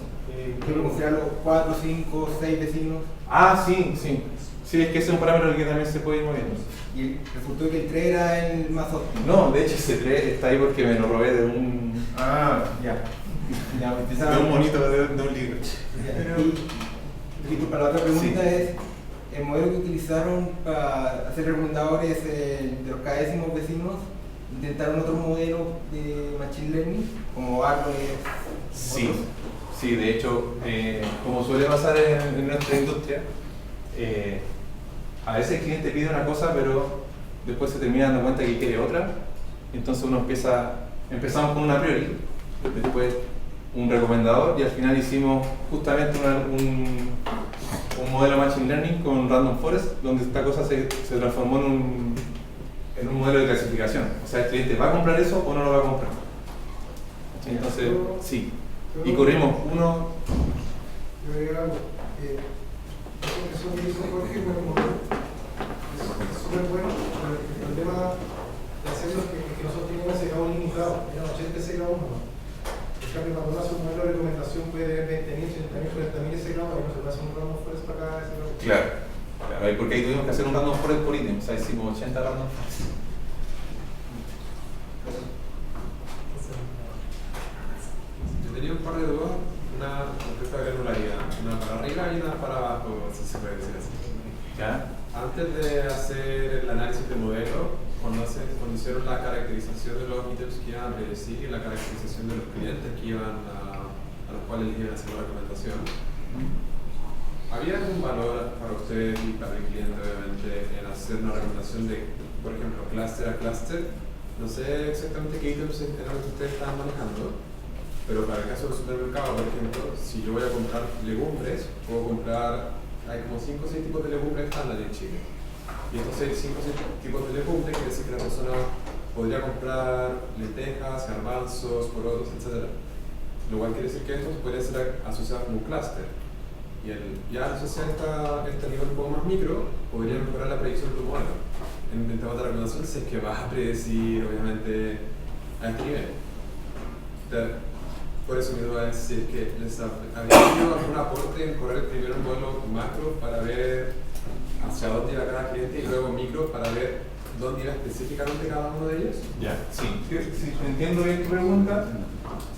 Quiero considerar los 4, 5, 6 vecinos. Ah, sí, sí. Sí, es que ese es un parámetro que también se puede ir moviendo. Y resultó que el 3 era el más óptimo. No, de hecho ese 3 está ahí porque me lo robé de un... Ah, ya. Ya, de un monito de un libro. Y para la otra pregunta Sí. es, el modelo que utilizaron para hacer recomendadores de los cada décimos vecinos, ¿intentaron otro modelo de Machine Learning, como árboles? Sí, sí, de hecho, como suele pasar en nuestra industria, a veces el cliente pide una cosa, pero después se termina dando cuenta que quiere otra, entonces uno empezamos con una a priori, después un recomendador y al final hicimos justamente un modelo Machine Learning con Random Forest, donde esta cosa se transformó en un modelo de clasificación. O sea, el cliente va a comprar eso o no lo va a comprar. Entonces, sí. Y corrimos uno... Yo diría algo. Eso que dice Jorge, bueno, es súper bueno, pero el problema de hacerlo es que nosotros tenemos ese cabo limitado, eran 80 SKU nomás. En cambio, cuando uno hace un modelo de recomendación puede tener 20.000, 30.000, 40.000 SKU, y no se puede hacer un random forest para cada SKU. Claro, porque ahí tuvimos que hacer un random forest por ítem, o sea, hicimos 80 random forest. Yo tenía un par de dudas, una respecto a granularidad, una para arriba y una para abajo, si se puede decir así. ¿Ya? Antes de hacer el análisis de modelo, cuando hicieron la caracterización de los ítems que iban a predecir y la caracterización de los clientes que iban a los cuales les iban a hacer la recomendación, ¿había algún valor para ustedes y para el cliente, obviamente, en hacer una recomendación de, por ejemplo, clúster a clúster? No sé exactamente qué ítems eran los que ustedes estaban manejando, pero para el caso del supermercado, por ejemplo, si yo voy a comprar legumbres, puedo comprar, hay como 5 o 6 tipos de legumbres estándar en Chile. Y estos 5 o 6 tipos de legumbres quiere decir que la persona podría comprar lentejas, garbanzos, porotos, etc. Lo cual quiere decir que esto podría ser asociado como un clúster. Y ya asociar este nivel un poco más micro, podría mejorar la predicción de tu modelo. En temas de recomendación, si es que vas a predecir, obviamente, a este nivel. Por eso mi duda es si es que les habría tenido algún aporte en correr primero un modelo macro para ver hacia dónde iba cada cliente y luego micro para ver dónde iba específicamente cada uno de ellos. Ya, sí, entiendo bien tu pregunta.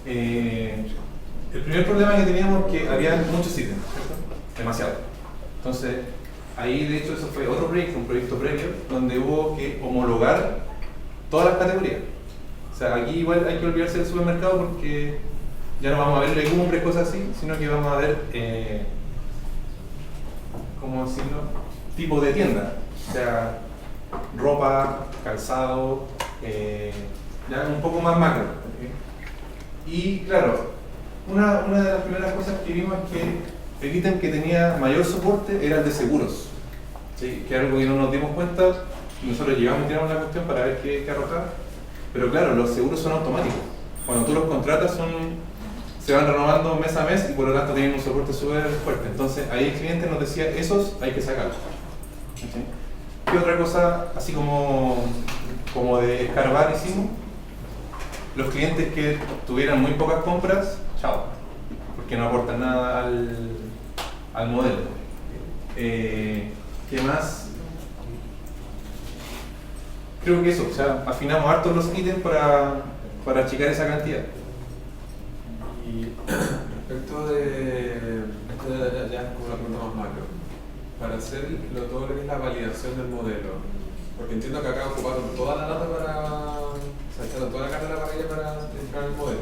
El primer problema que teníamos es que había muchos ítems, ¿cierto? Demasiado. Entonces, ahí de hecho eso fue otro proyecto, un proyecto previo, donde hubo que homologar todas las categorías. O sea, aquí igual hay que olvidarse del supermercado porque ya no vamos a ver legumbres, cosas así, sino que vamos a ver, ¿cómo decirlo? Tipo de tienda. O sea, ropa, calzado, ya un poco más macro. ¿Okay? Y claro, una de las primeras cosas que vimos es que el ítem que tenía mayor soporte era el de seguros. ¿Sí? Que es algo que no nos dimos cuenta, nosotros llegamos y tiramos la cuestión para ver qué arrojar. Pero claro, los seguros son automáticos. Cuando tú los contratas se van renovando mes a mes y por lo tanto tienen un soporte súper fuerte. Entonces ahí el cliente nos decía, esos hay que sacarlos. ¿Sí? ¿Qué otra cosa, así como de escarbar hicimos? Los clientes que tuvieran muy pocas compras, chao, porque no aportan nada al modelo. ¿Qué más? Creo que eso, o sea, afinamos harto los ítems para achicar esa cantidad. Y respecto de esto ya es como una pregunta más macro, para hacer todo lo que es la validación del modelo, porque entiendo que acá ocuparon toda la data echaron toda la carne a la parrilla para entrar en el modelo.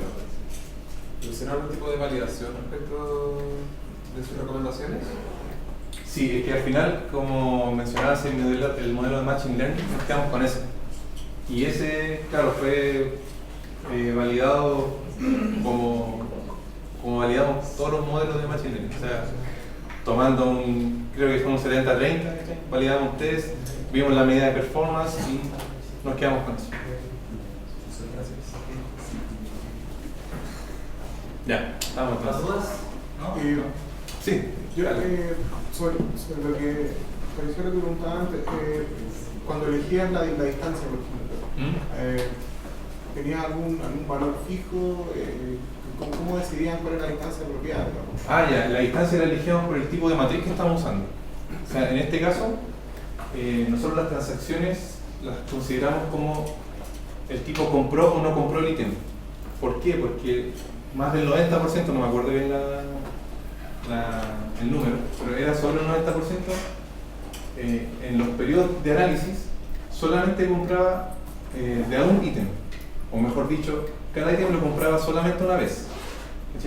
¿Hicieron algún tipo de validación respecto de sus recomendaciones? Sí, es que al final, como mencionabas, el modelo de Machine Learning, nos quedamos con ese. Y ese, claro, fue validado como validamos todos los modelos de Machine Learning. O sea, tomando creo que fue un 70-30, validamos un test, vimos la medida de performance y nos quedamos con eso. Ya, estamos ¿Más dudas? ¿No? Sí, Yo, sobre lo que pareció que preguntaba antes, cuando elegías la distancia, por ejemplo, ¿tenía algún valor fijo? ¿Cómo decidían cuál era la distancia apropiada? Digamos? Ah, ya, la distancia la elegíamos por el tipo de matriz que estamos usando. O sea, en este caso, nosotros las transacciones las consideramos como el tipo compró o no compró el ítem. ¿Por qué? Porque más del 90%, no me acuerdo bien el número, pero era sobre el 90%, en los periodos de análisis solamente compraba de a un ítem, o mejor dicho, cada ítem lo compraba solamente una vez.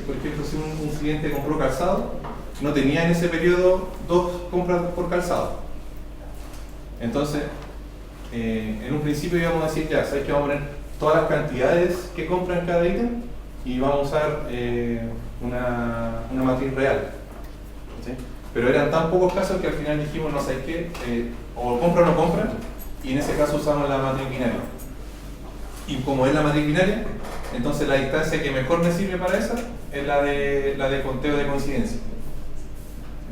Por ejemplo, si un cliente compró calzado, no tenía en ese periodo 2 compras por calzado. Entonces, en un principio íbamos a decir, ya, ¿sabes que vamos a poner todas las cantidades que compran cada ítem? Y vamos a usar una matriz real. ¿Sí? Pero eran tan pocos casos que al final dijimos, no sé qué, o compran o no compran, y en ese caso usamos la matriz binaria. Y como es la matriz binaria, entonces la distancia que mejor me sirve para esa es la de conteo de coincidencia.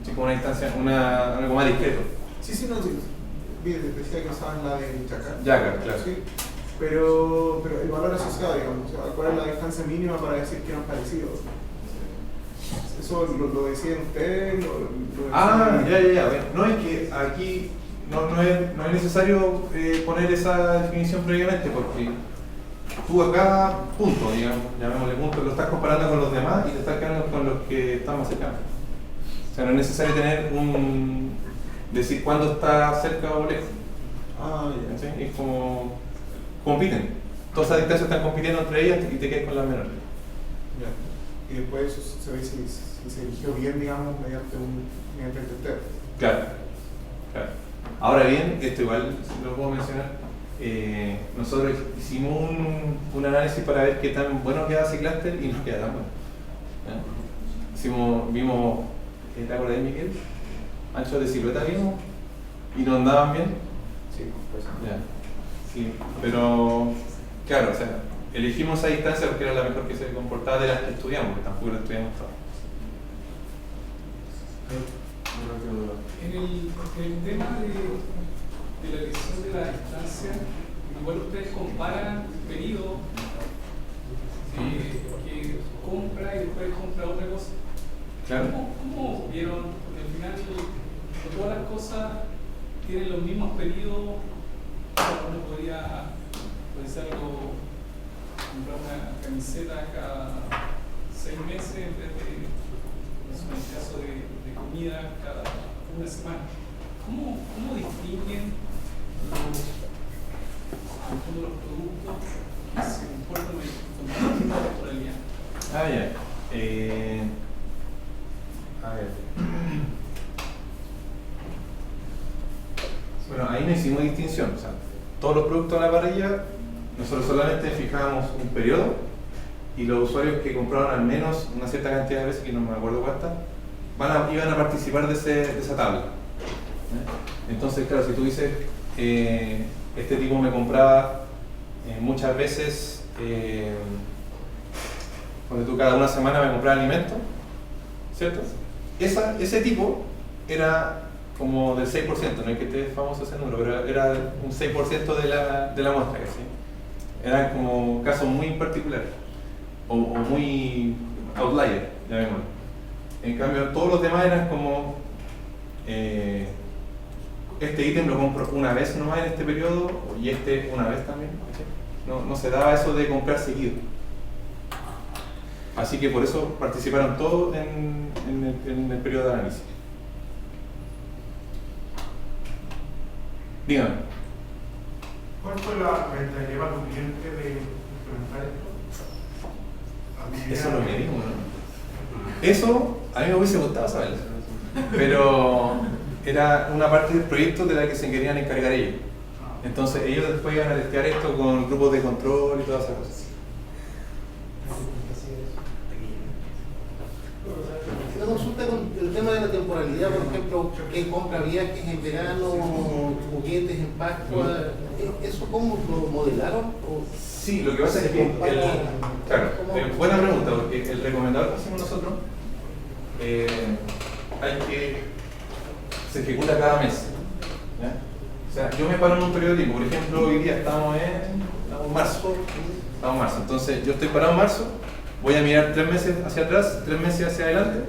¿Sí? Como una distancia, algo más discreto. Sí, no, sí. Decía que usaban la de Jacar. Jacar, claro. Sí. Pero el valor asociado, digamos, o sea, ¿cuál es la distancia mínima para decir que eran parecidos? ¿Eso lo decían ustedes? Ya. No, es que aquí no es necesario poner esa definición previamente, porque tú a cada punto, digamos, llamémosle punto, lo estás comparando con los demás y te estás quedando con los que están más cercanos. O sea, no es necesario tener decir cuándo está cerca o lejos. ¿Sí? Es como compiten. Todas esas distancias están compitiendo entre ellas y te quedas con las menores. Y después se ve si se eligió bien, digamos, mediante el testeo. Claro. Ahora bien, esto igual lo puedo mencionar. Nosotros hicimos un análisis para ver qué tan bueno queda ese clúster y no queda tan bueno. Vimos, ¿te acuerdas de Miguel? Anchos de silueta vimos y no andaban bien. Sí, pues. Ya. Sí, pero claro, o sea, elegimos esa distancia porque era la mejor que se comportaba de las que estudiamos, que tampoco la estudiamos todas. En el tema de la elección de la distancia, igual ustedes comparan periodo que compra y después compra otra cosa. Claro. ¿Cómo vieron? Porque al final todas las cosas tienen los mismos periodos. Uno podría, puede ser algo, comprar una camiseta cada 6 meses en vez de, en el caso de comida, cada una semana. ¿Cómo distinguen los productos que se comportan con la misma temporalidad? A ver. Bueno, ahí no hicimos distinción. O sea, todos los productos a la parrilla, nosotros solamente fijábamos un periodo y los usuarios que compraron al menos una cierta cantidad de veces, que no me acuerdo cuántas, iban a participar de esa tabla. Entonces, claro, si tú dices, este tipo me compraba muchas veces, cuando tú cada una semana me compraba alimentos, ¿cierto? Ese tipo era como del 6%, no es que esté famoso ese número, pero era un 6% de la muestra, ¿sí? Eran como casos muy particulares o muy outlier, llamémoslo. En cambio, todos los demás eran como este ítem lo compro una vez nomás en este periodo y este una vez también, ¿sí? No se daba eso de comprar seguido. Así que por eso participaron todos en el periodo de análisis. Dígame. ¿Cuál fue la mentalidad para tu cliente de implementar esto? Eso lo medimos, ¿no? Eso a mí me hubiese gustado saberlo, pero era una parte del proyecto de la que se querían encargar ellos. Entonces ellos después iban a testear esto con grupos de control y todas esas cosas. Una consulta con el tema de la temporalidad, por ejemplo, ¿quién compra viajes en verano, juguetes en Pascua? ¿Eso cómo lo modelaron? Sí, lo que pasa es que, claro, buena pregunta, porque el recomendador que hacemos nosotros se ejecuta cada mes. ¿Ya? O sea, yo me paro en un periodo de tiempo, por ejemplo, hoy día estamos en marzo. Entonces yo estoy parado en marzo voy a mirar 3 meses hacia atrás, 3 meses hacia adelante,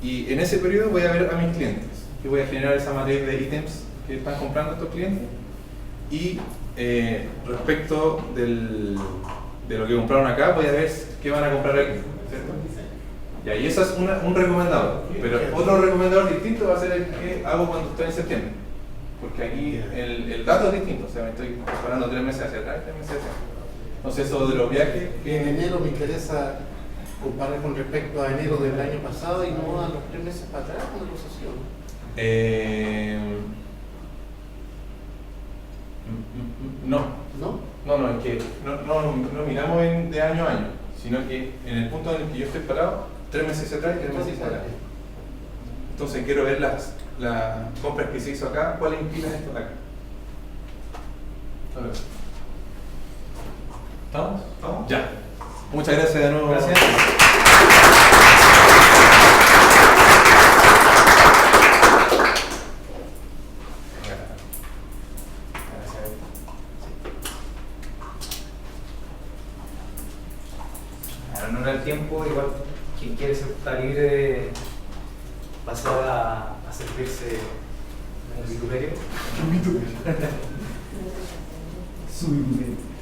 y en ese periodo voy a ver a mis clientes, y voy a generar esa matriz de ítems que están comprando estos clientes, y respecto de lo que compraron acá, voy a ver qué van a comprar aquí, ¿cierto? Y eso es un recomendador, pero otro recomendador distinto va a ser el que hago cuando estoy en septiembre, porque aquí el dato es distinto, o sea, me estoy comparando 3 meses hacia atrás, 3 meses hacia atrás. Entonces eso de los viajes... En enero me interesa comparar con respecto a enero del año pasado y no a los 3 meses para atrás con la asociación. No, es que no miramos de año a año, sino que en el punto en el que yo estoy parado, 3 meses hacia atrás y 3 meses hacia atrás. Entonces quiero ver las compras que se hizo acá, cuáles implican esto acá. ¿Estamos? Ya. Muchas gracias de nuevo. Gracias. Ahora no era el tiempo, igual quien quiere estar libre de pasar a servirse un vituperio. Su vituperio.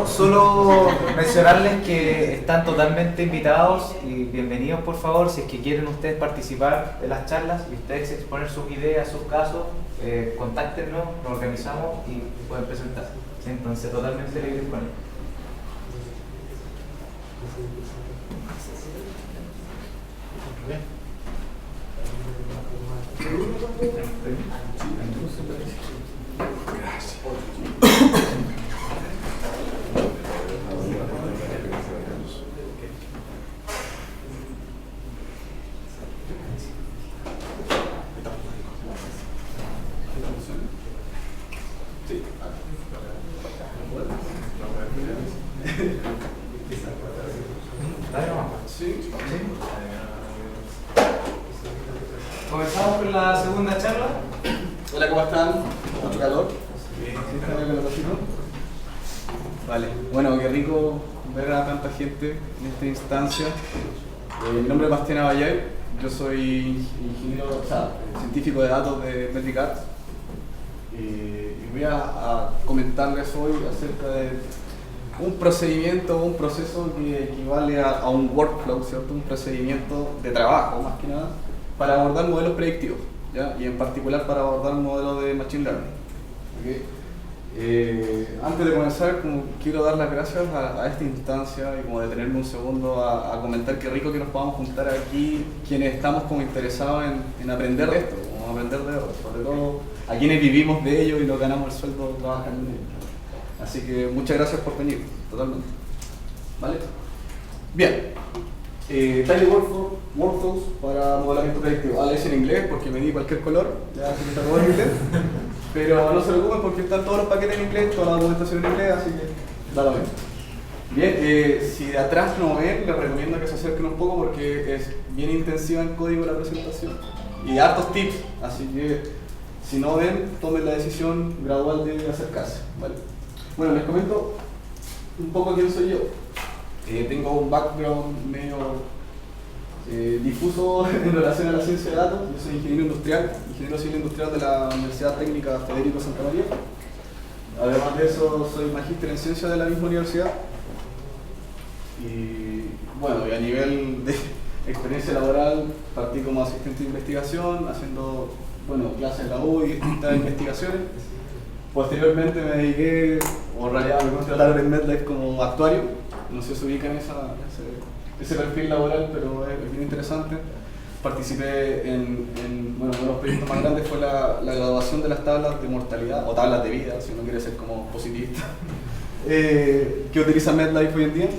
Solo mencionarles que están totalmente invitados y bienvenidos, por favor, si es que quieren ustedes participar de las charlas y ustedes exponer sus ideas, sus casos, contáctenos, nos organizamos y pueden presentarse. Entonces, totalmente libres con ellos. Comenzamos con la segunda charla. Hola, ¿cómo están? Mucho calor. Vale, bueno, qué rico ver a tanta gente en esta instancia. Mi nombre es Bastián Aballay, yo soy ingeniero, científico de datos de Metric Arts. Y voy a comentarles hoy acerca de un procedimiento, un proceso que equivale a un workflow, ¿cierto? Un procedimiento de trabajo, más que nada, para abordar modelos predictivos, ¿ya? Y en particular para abordar modelos de Machine Learning. ¿Okay? Antes de comenzar, quiero dar las gracias a esta instancia y como detenerme un segundo a comentar qué rico que nos podamos juntar aquí quienes estamos como interesados en aprender de esto, como aprender de otros, sobre todo a quienes vivimos de ello y nos ganamos el sueldo trabajando en ello. Así que muchas gracias por venir, totalmente. ¿Vale? Bien. Tiny Workflows para modelamiento predictivo. Ahora es en inglés porque me di cualquier color, ya sé que está todo en inglés. Pero no se preocupen porque están todos los paquetes en inglés, toda la documentación en inglés, así que da lo mismo. Bien, si de atrás no ven, les recomiendo que se acerquen un poco porque es bien intensiva en código la presentación y hartos tips, así que si no ven, tomen la decisión gradual de acercarse, ¿vale? Bueno, les comento un poco quién soy yo. Tengo un background medio difuso en relación a la ciencia de datos. Yo soy ingeniero civil industrial de la Universidad Técnica Federico Santa María. Además de eso, soy magíster en ciencia de la misma universidad. Y bueno, y a nivel experiencia laboral, partí como asistente de investigación, haciendo clases en la U y distintas investigaciones. Posteriormente me dediqué, o en realidad me contrataron en MedLife como actuario. No sé si ubican ese perfil laboral, pero es bien interesante. Participé en uno de los proyectos más grandes fue la graduación de las tablas de mortalidad, o tablas de vida, si uno quiere ser como positivista, que utiliza MedLife hoy en día.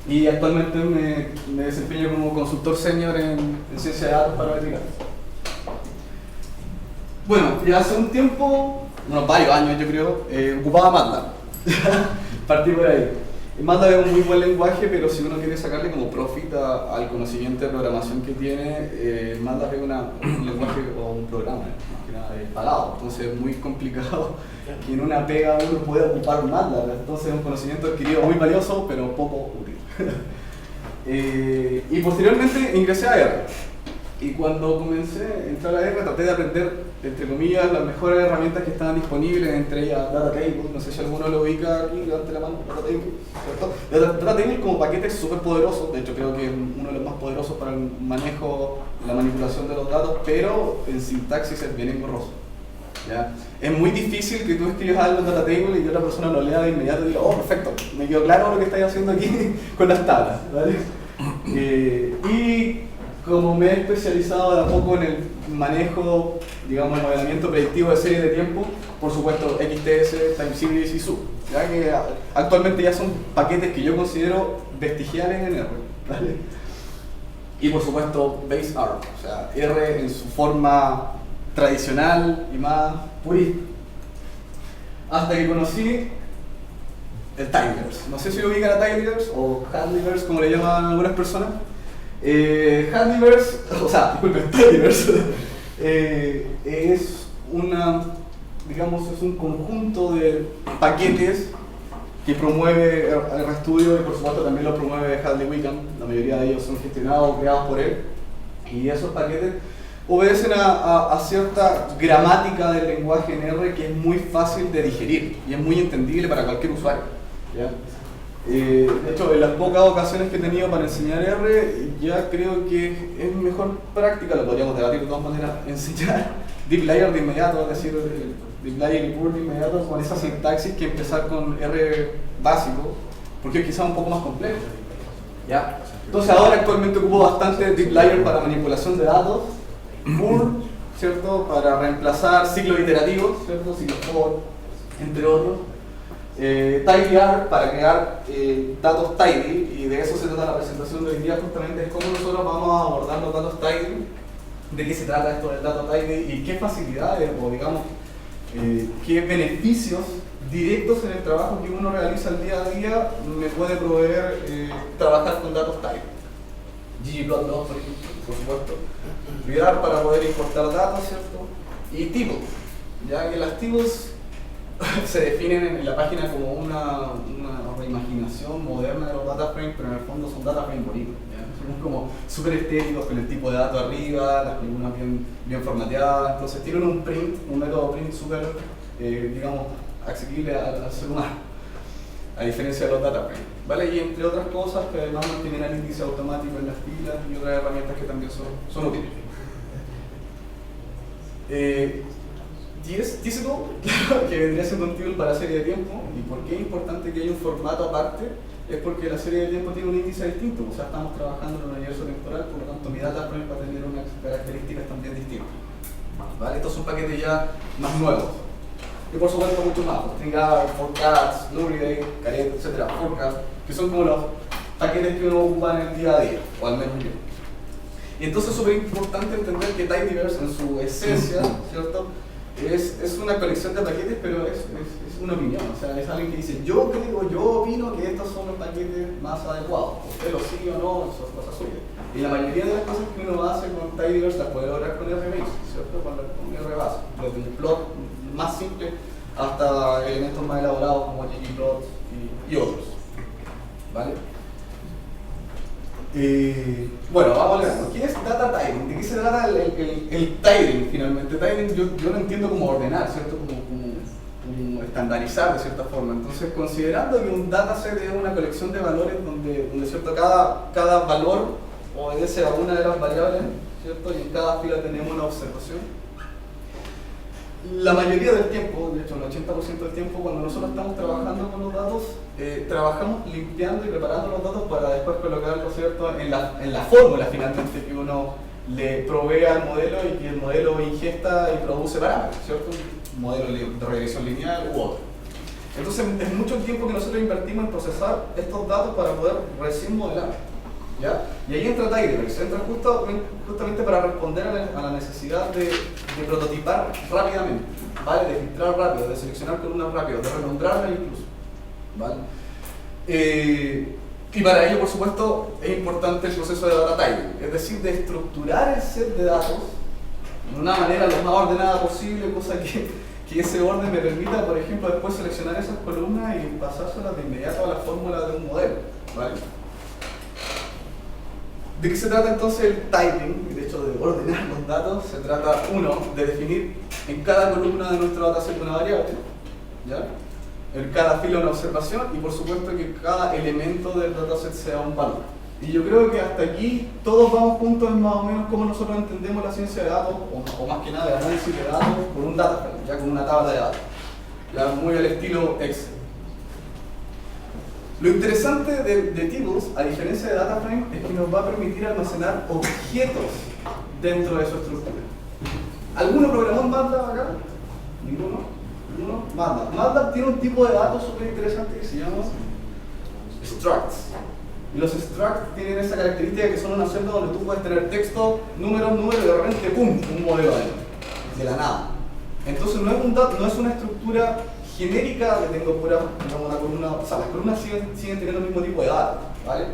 Y actualmente me desempeño como consultor senior en ciencia de datos para métricas. Bueno, ya hace un tiempo, varios años yo creo, ocupaba MATLAB. Partí por ahí. MATLAB es un muy buen lenguaje, pero si uno quiere sacarle como profit al conocimiento de programación que tiene, MATLAB es un lenguaje o un programa, más que nada, pagado. Entonces es muy complicado que en una pega uno pueda ocupar MATLAB. Entonces es un conocimiento adquirido muy valioso, pero poco útil. Y posteriormente ingresé a R. Y cuando comencé a entrar a R, traté de aprender, entre comillas, las mejores herramientas que estaban disponibles, entre ellas Datatable. No sé si alguno lo ubica aquí, levante la mano, Datatable, ¿cierto? Datatable como paquete es súper poderoso, de hecho creo que es uno de los más poderosos para el manejo, la manipulación de los datos, pero en sintaxis es bien engorroso. ¿Ya? Es muy difícil que tú escribas algo en Datatable y que otra persona lo lea de inmediato y diga, oh, perfecto, me quedó claro lo que estáis haciendo aquí con las tablas, ¿vale? Y como me he especializado de a poco en el manejo, digamos, el modelamiento predictivo de series de tiempo, por supuesto XTS, Time Series y SUB, ya que actualmente ya son paquetes que yo considero vestigiales en R, ¿vale? Y por supuesto Base R, o sea, R en su forma tradicional y más purista. Hasta que conocí el Tidyverse. No sé si lo ubican a Tidyverse o Handlyverse, como le llaman algunas personas. Handlyverse, o sea, disculpen, Tidyverse es es un conjunto de paquetes que promueve RStudio y por supuesto también lo promueve Hadley Wickham. La mayoría de ellos son gestionados o creados por él. Y esos paquetes obedecen a cierta gramática del lenguaje en R que es muy fácil de digerir y es muy entendible para cualquier usuario, ¿ya? De hecho, en las pocas ocasiones que he tenido para enseñar R, ya creo que es mejor práctica, lo podríamos debatir de todas maneras, enseñar deep layer de inmediato, es decir, deep layer y pure de inmediato con esa sintaxis que empezar con R básico, porque es quizá un poco más complejo, ¿ya? Entonces ahora actualmente ocupo bastante deep layer para manipulación de datos, pure, ¿cierto? Para reemplazar ciclos iterativos, ¿cierto? Ciclos for, entre otros. TidyR para crear datos tidy, y de eso se trata la presentación de hoy día, justamente es cómo nosotros vamos a abordar los datos tidy, de qué se trata esto del dato tidy y qué facilidades o digamos qué beneficios directos en el trabajo que uno realiza el día a día me puede proveer trabajar con datos tidy. ggplot2, por supuesto, lidar para poder importar datos, ¿cierto? Y tipos, ya que las tipos se definen en la página como una reimaginación moderna de los data frames, pero en el fondo son data frames bonitos, ¿ya? Son como súper estéticos con el tipo de dato arriba, las columnas bien formateadas, entonces tienen un método print súper, digamos, asequible al ser humano, a diferencia de los data frames, ¿vale? Y entre otras cosas que además mantienen el índice automático en las filas y otras herramientas que también son útiles. Tísico, claro, que vendría siendo un tool para serie de tiempo. ¿Y por qué es importante que haya un formato aparte? Es porque la serie de tiempo tiene un índice distinto, o sea, estamos trabajando en un universo temporal, por lo tanto mi data frame va a tener unas características también distintas, ¿vale? Estos son paquetes ya más nuevos. Y por supuesto mucho más, Stringr, Forecast, Nuriday, Caret, etc. Forecast, que son como los paquetes que uno ocupa en el día a día, o al menos yo. Y entonces es súper importante entender que Tidyverse en su esencia, ¿cierto? Es una colección de paquetes, pero es una opinión, o sea, es alguien que dice, yo opino que estos son los paquetes más adecuados, usted lo sigue o no, eso es cosa suya. Y la mayoría de las cosas que uno hace con Tidyverse las puede lograr con RBase, ¿cierto? Con RBase, desde un plot más simple hasta elementos más elaborados como ggplot y otros, ¿vale? Bueno, vamos a ver, ¿qué es data tidying? ¿De qué se trata el tidying finalmente? Tidying yo lo entiendo como ordenar, ¿cierto? Como estandarizar de cierta forma. Entonces, considerando que un dataset es una colección de valores donde ¿cierto? Cada valor obedece a una de las variables, ¿cierto? Y en cada fila tenemos una observación. La mayoría del tiempo, de hecho el 80% del tiempo, cuando nosotros estamos trabajando con los datos, trabajamos limpiando y preparando los datos para después colocarlos, ¿cierto? en la fórmula finalmente que uno le provee al modelo y que el modelo ingesta y produce parámetros, ¿cierto? Un modelo de regresión lineal u otro. Entonces es mucho el tiempo que nosotros invertimos en procesar estos datos para poder recién modelar, ¿ya? Y ahí entra Tidyverse, entra justamente para responder a la necesidad de prototipar rápidamente, ¿vale? De filtrar rápido, de seleccionar columnas rápido, de renombrarlas incluso, ¿vale? Y para ello, por supuesto, es importante el proceso de data tidying, es decir, de estructurar el set de datos de una manera lo más ordenada posible, cosa que ese orden me permita, por ejemplo, después seleccionar esas columnas y pasárselas de inmediato a la fórmula de un modelo, ¿vale? ¿De qué se trata entonces el tidying? De hecho, de ordenar los datos, se trata, uno, de definir en cada columna de nuestro dataset una variable, ¿ya? En cada fila una observación y por supuesto que cada elemento del dataset sea un valor. Y yo creo que hasta aquí todos vamos juntos en más o menos cómo nosotros entendemos la ciencia de datos, o más que nada el análisis de datos con un dataframe, ya con una tabla de datos, ya muy al estilo Excel. Lo interesante de Tables, a diferencia de dataframe, es que nos va a permitir almacenar objetos dentro de su estructura. ¿Alguno programó en MATLAB acá? ¿Ninguno? ¿Ninguno? MATLAB. MATLAB tiene un tipo de datos súper interesante que se llama structs. Y los structs tienen esa característica que son una celda donde tú puedes tener texto, números, y de repente ¡pum! Un modelo ahí, de la nada. Entonces no es un dato, no es una estructura genérica que tengo pura, digamos, una columna, o sea, las columnas siguen teniendo el mismo tipo de datos, ¿vale?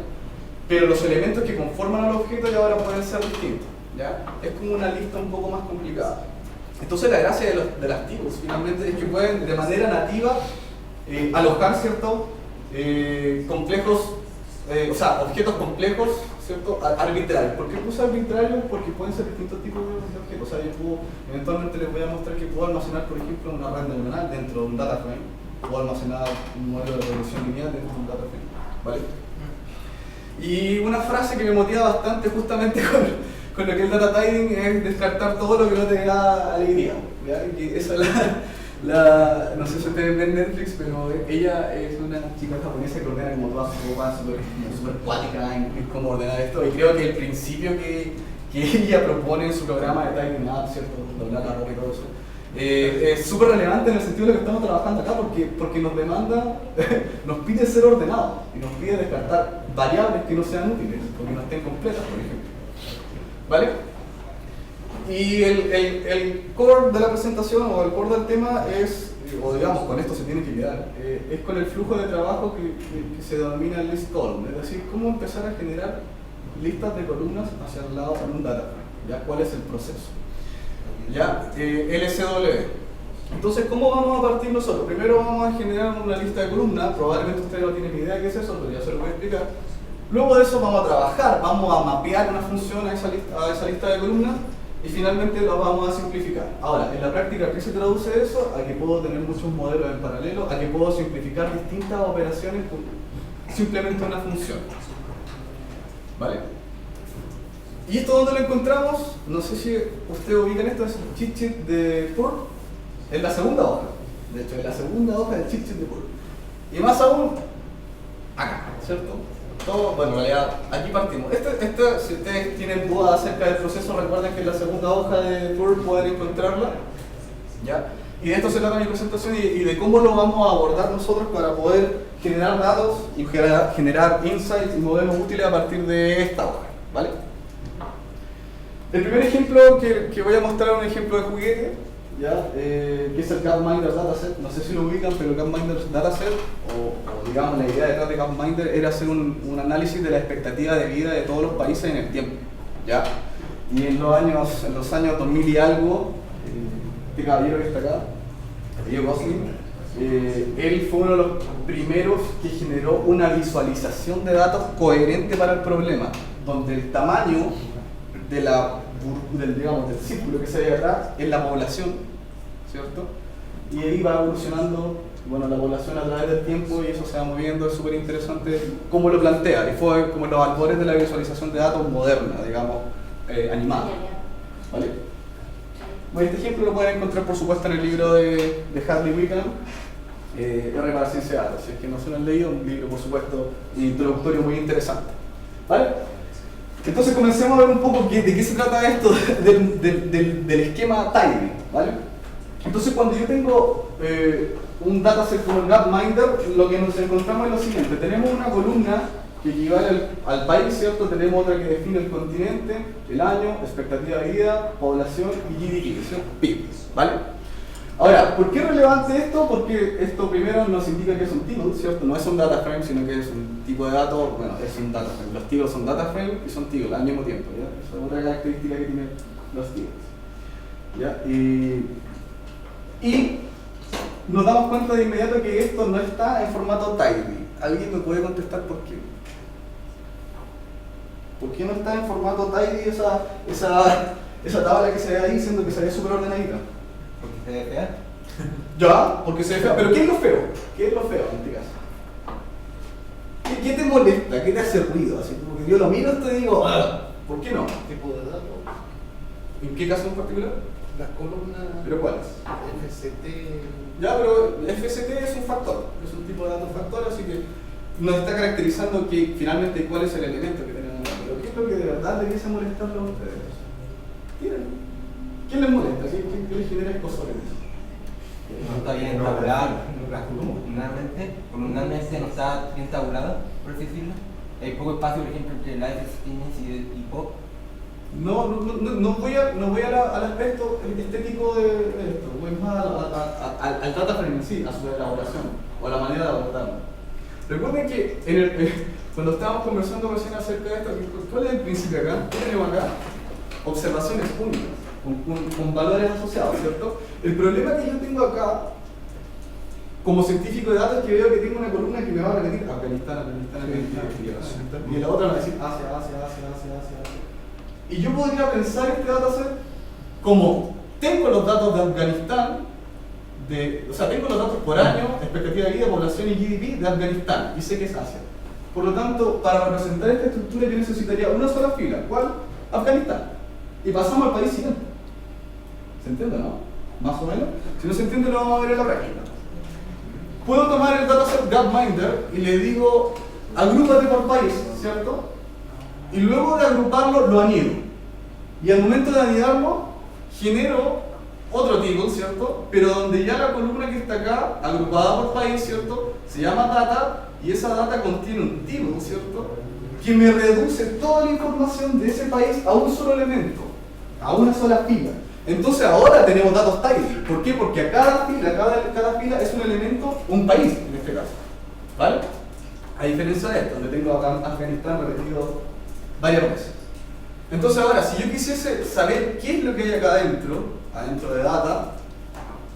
Pero los elementos que conforman al objeto ya ahora pueden ser distintos, ¿ya? Es como una lista un poco más complicada. Entonces la gracia de las tables finalmente es que pueden de manera nativa alojar, ¿cierto? Complejos, o sea, objetos complejos, ¿cierto? Arbitrarios. ¿Por qué puse arbitrarios? Porque pueden ser distintos tipos de objetos. O sea, yo puedo, eventualmente les voy a mostrar que puedo almacenar, por ejemplo, una red neuronal dentro de un dataframe. Puedo almacenar un modelo de regresión lineal dentro de un dataframe, ¿vale? Y una frase que me motiva bastante justamente con lo que es el data tidying es descartar todo lo que no te da alegría, ¿ya? Que esa es no sé si ustedes ven Netflix, pero ella es una chica japonesa que ordena como todas sus cosas súper cuática en cómo ordenar esto, y creo que el principio que ella propone en su programa de tidying up, ¿cierto? Doblar la ropa y todo eso, es súper relevante en el sentido de lo que estamos trabajando acá, porque nos demanda, nos pide ser ordenados y nos pide descartar variables que no sean útiles o que no estén completas, por ejemplo, ¿vale? Y el core de la presentación o el core del tema es, o digamos, con esto se tiene que quedar, es con el flujo de trabajo que se denomina list column, es decir, cómo empezar a generar listas de columnas hacia el lado de un dataframe, ¿ya? ¿Cuál es el proceso? ¿Ya? LSW. Entonces, ¿cómo vamos a partir nosotros? Primero vamos a generar una lista de columnas, probablemente ustedes no tienen ni idea de qué es eso, pero ya se lo voy a explicar. Luego de eso vamos a trabajar, vamos a mapear una función a esa lista de columnas, y finalmente lo vamos a simplificar. Ahora, en la práctica, ¿qué se traduce eso? A que puedo tener muchos modelos en paralelo, a que puedo simplificar distintas operaciones con simplemente una función, ¿vale? ¿Y esto dónde lo encontramos? No sé si ustedes ubican esto, es el cheat sheet de Perl, en la segunda hoja. De hecho, en la segunda hoja del cheat sheet de Perl. Y más aún, acá, ¿cierto? Todo, bueno, en realidad, aquí partimos. Si ustedes tienen dudas acerca del proceso, recuerden que en la segunda hoja de Perl pueden encontrarla, ¿ya? Y de esto se trata mi presentación y de cómo lo vamos a abordar nosotros para poder generar datos y generar insights y modelos útiles a partir de esta hoja, ¿vale? El primer ejemplo que voy a mostrar es un ejemplo de juguete, ¿ya? Que es el Gapminder Dataset. No sé si lo ubican, pero el Gapminder Dataset, o digamos la idea detrás de Gapminder era hacer un análisis de la expectativa de vida de todos los países en el tiempo, ¿ya? Y en los años 2000 y algo, este caballero que está acá, Rio Gosling, él fue uno de los primeros que generó una visualización de datos coherente para el problema, donde el tamaño del círculo que se ve atrás es la población, ¿cierto? Y ahí va evolucionando bueno, la población a través del tiempo y eso se va moviendo, es súper interesante cómo lo plantea, y fue como los albores de la visualización de datos moderna, digamos, animada. ¿Vale? Bueno, este ejemplo lo pueden encontrar por supuesto en el libro de Hadley Wickham, R para Ciencia de Datos. Si es que no se lo han leído, un libro por supuesto introductorio muy interesante. ¿Vale? Entonces comencemos a ver un poco de qué se trata esto del esquema tidy. ¿Vale? Entonces cuando yo tengo un dataset como el Gapminder, lo que nos encontramos es lo siguiente: tenemos una columna que equivale al país, ¿cierto? Tenemos otra que define el continente, el año, expectativa de vida, población y GDP, ¿cierto? PIB, ¿vale? Ahora, ¿por qué es relevante esto? Porque esto primero nos indica que es un table, ¿cierto? No es un data frame, sino que es un tipo de dato, bueno, es un data frame. Los tables son data frame y son tables al mismo tiempo, ¿ya? Esa es otra característica que tienen los tables, ¿ya? Y nos damos cuenta de inmediato que esto no está en formato tidy. ¿Alguien me puede contestar por qué? ¿Por qué no está en formato tidy esa tabla que se ve ahí, siendo que se ve súper ordenadita? Porque se ve fea. Ya, porque se ve fea. Pero ¿qué es lo feo? ¿Qué es lo feo en este caso? ¿Qué te molesta? ¿Qué te hace ruido? Así como que yo lo miro y te digo, ¿por qué no? Tipo de datos. ¿En qué caso en particular? Las columnas. ¿Pero cuáles? FCT. Ya, pero FCT es un factor, es un tipo de dato factor, así que nos está caracterizando que finalmente cuál es el elemento que tenemos. Pero ¿qué es lo que de verdad debiese molestarlo a ustedes? ¿Quién les molesta? ¿Qué les genera escosor en eso? No está bien tabulado, columnalmente no está bien tabulado, por así decirlo. Hay poco espacio, por ejemplo, entre la FCT y POP. No voy al aspecto estético de esto, voy más al data frame en sí, a su elaboración o a la manera de abordarlo. Recuerden que cuando estábamos conversando recién acerca de esto, ¿cuál es el principio acá? ¿Qué tenemos acá? Observaciones únicas, con valores asociados, ¿cierto? El problema que yo tengo acá, como científico de datos, es que veo que tengo una columna que me va a repetir Afganistán, y la otra me va a decir Asia. Y yo podría pensar este dataset como: tengo los datos de Afganistán, o sea, tengo los datos por año, expectativa de vida, población y GDP de Afganistán, y sé que es Asia. Por lo tanto, para representar esta estructura yo necesitaría una sola fila. ¿Cuál? Afganistán. Y pasamos al país siguiente. ¿Se entiende, no? Más o menos. Si no se entiende, lo vamos a ver en la práctica. Puedo tomar el dataset Gapminder y le digo, agrúpate por país, ¿cierto? Y luego de agruparlo, lo anido. Y al momento de anidarlo, genero otro table, ¿cierto? Pero donde ya la columna que está acá, agrupada por país, ¿cierto? Se llama data, y esa data contiene un table, ¿cierto? Que me reduce toda la información de ese país a un solo elemento, a una sola fila. Entonces ahora tenemos datos tidy. ¿Por qué? Porque a cada fila es un elemento, un país en este caso. ¿Vale? A diferencia de esto, donde tengo acá Afganistán repetido varias veces. Entonces ahora, si yo quisiese saber qué es lo que hay acá adentro de data,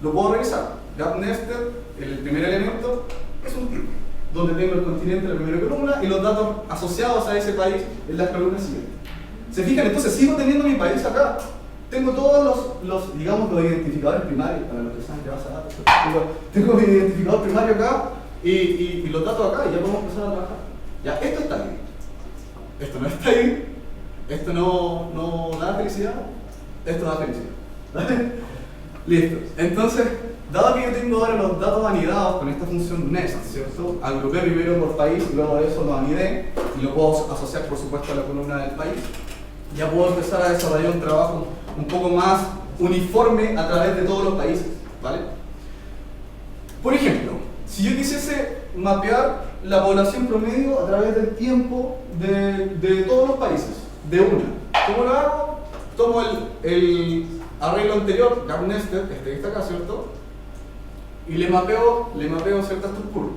lo puedo revisar. Gapnested, el primer elemento, es un tipo, donde tengo el continente en la primera columna y los datos asociados a ese país en las columnas siguientes. ¿Se fijan? Entonces sigo teniendo mi país acá. Tengo todos los identificadores primarios, para los que saben que vas a datos. Tengo mi identificador primario acá y los datos acá, y ya podemos empezar a trabajar. Ya, esto está ahí. Esto no está ahí. Esto no da felicidad. Esto da felicidad. ¿Vale? Listo. Entonces, dado que yo tengo ahora los datos anidados con esta función nest, ¿cierto? Agrupé primero por país, luego de eso lo anidé y lo puedo asociar, por supuesto, a la columna del país. Ya puedo empezar a desarrollar un trabajo un poco más uniforme a través de todos los países, ¿vale? Por ejemplo, si yo quisiese mapear la población promedio a través del tiempo de todos los países, de una, ¿cómo lo hago? Tomo el arreglo anterior, Gapnested, este que está acá, ¿cierto? Y le mapeo cierta estructura,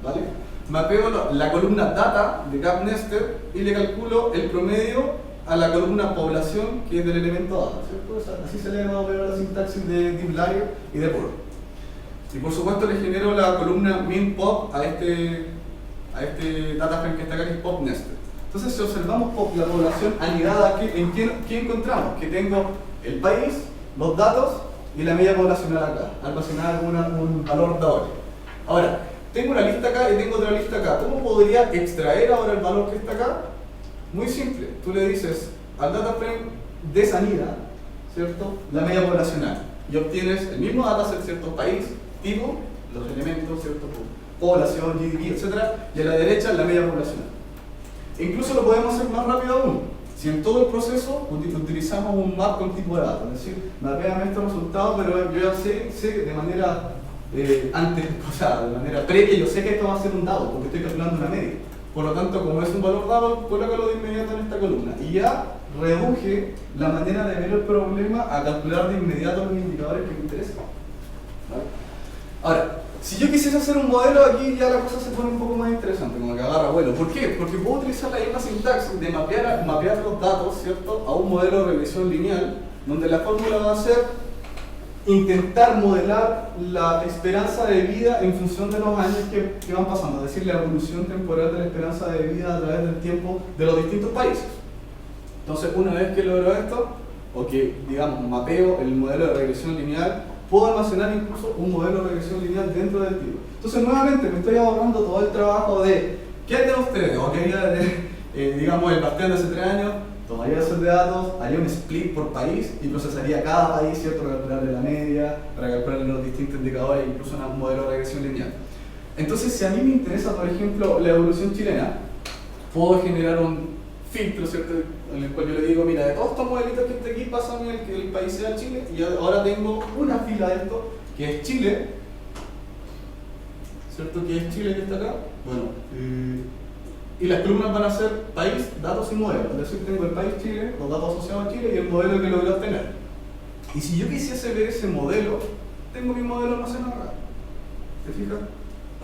¿vale? Mapeo la columna data de Gapnested y le calculo el promedio a la columna población, que es del elemento data, ¿cierto? O sea, así se lee más o menos la sintaxis de DeepLayer y de Port. Y por supuesto le genero la columna min-pop a este data frame que está acá, que es pop nested. Entonces, si observamos pop, la población anidada, ¿en qué encontramos? Que tengo el país, los datos y la media poblacional acá, almacenada con un valor doble. Ahora, tengo una lista acá y tengo otra lista acá. ¿Cómo podría extraer ahora el valor que está acá? Muy simple. Tú le dices al data frame de salida, ¿cierto?, la media poblacional, y obtienes el mismo dataset, ¿cierto?, país, tipo, los elementos, ¿cierto?, población, GDP, etc. Y a la derecha la media poblacional. Incluso lo podemos hacer más rápido aún. Si en todo el proceso utilizamos un map con tipo de datos, es decir, mapeame estos resultados, pero yo ya sé de manera de manera previa, yo sé que esto va a ser un dado, porque estoy calculando una media. Por lo tanto, como es un valor dado, colócalo de inmediato en esta columna. Y ya reduje la manera de ver el problema a calcular de inmediato los indicadores que me interesan. ¿Vale? Ahora, si yo quisiese hacer un modelo, aquí ya la cosa se pone un poco más interesante, como que agarra vuelo. ¿Por qué? Porque puedo utilizar la misma sintaxis de mapear los datos, ¿cierto?, a un modelo de regresión lineal, donde la fórmula va a ser intentar modelar la esperanza de vida en función de los años que van pasando, es decir, la evolución temporal de la esperanza de vida a través del tiempo de los distintos países. Entonces, una vez que logro esto, o que, digamos, mapeo el modelo de regresión lineal, puedo almacenar incluso un modelo de regresión lineal dentro del tipo. Entonces, nuevamente, me estoy ahorrando todo el trabajo de ¿qué harían ustedes? O qué haría, digamos, el Bastián de hace 3 años, tomaría esos de datos, haría un split por país y procesaría cada país, ¿cierto?, para calcularle la media, para calcularle los distintos indicadores, incluso un modelo de regresión lineal. Entonces, si a mí me interesa, por ejemplo, la evolución chilena, puedo generar un filtro, ¿cierto?, en el cual yo le digo, mira, de todos estos modelitos que está aquí, pásame que el país sea Chile, y ahora tengo una fila de esto, que es Chile, ¿cierto?, que es Chile que está acá. Bueno, y las columnas van a ser país, datos y modelos. Es decir, tengo el país Chile, los datos asociados a Chile y el modelo que logré obtener. Y si yo quisiese ver ese modelo, tengo mi modelo almacenado acá. ¿Te fijas?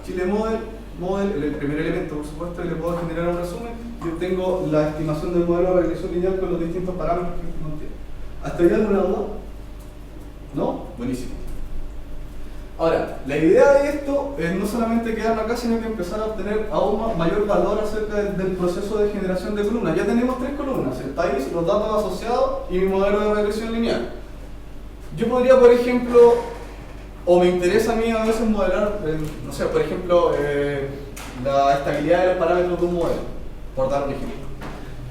Chile model, el primer elemento, por supuesto, y le puedo generar un resumen. Yo tengo la estimación del modelo de regresión lineal con los distintos parámetros que contiene. ¿Hasta ahí alguna duda? ¿No? Buenísimo. Ahora, la idea de esto es no solamente quedarnos acá, sino que empezar a obtener aún mayor valor acerca del proceso de generación de columnas. Ya tenemos 3 columnas, el país, los datos asociados y mi modelo de regresión lineal. Yo podría, por ejemplo, o me interesa a mí a veces modelar, no sé, por ejemplo, la estabilidad de los parámetros de un modelo, por dar un ejemplo.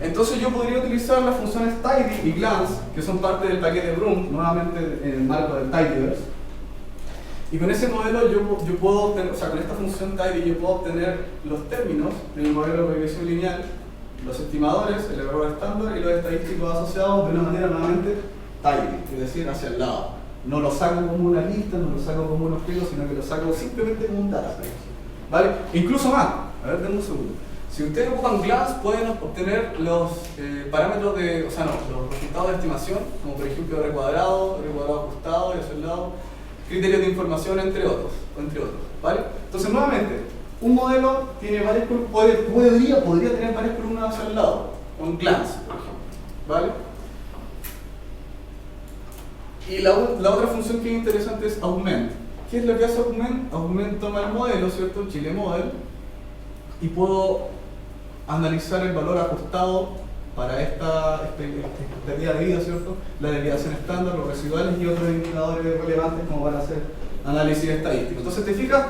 Entonces yo podría utilizar las funciones tidy y glance, que son parte del paquete Broom, nuevamente en el marco del tidyverse. Y con ese modelo yo puedo obtener, o sea, con esta función tidy yo puedo obtener los términos del modelo de regresión lineal, los estimadores, el error estándar y los estadísticos asociados de una manera nuevamente tidy, es decir, hacia el lado. No lo saco como una lista, no lo saco como unos pliegos, sino que lo saco simplemente como un dataset. ¿Vale? Incluso más, a ver, denme un segundo. Si ustedes ocupan Glance, pueden obtener los parámetros de, o sea, no, los resultados de estimación, como por ejemplo R cuadrado ajustado y hacia el lado, criterios de información, entre otros, ¿vale? Entonces, nuevamente, un modelo tiene varias podría tener varias columnas hacia el lado, con Glance, por ejemplo, ¿vale? Y la otra función que es interesante es Augment. ¿Qué es lo que hace Augment? Augment toma el modelo, ¿cierto? Chile Model, y puedo analizar el valor ajustado para esta expectativa de vida, ¿cierto? La desviación estándar, los residuales y otros indicadores relevantes como van a ser análisis estadístico. Entonces te fijas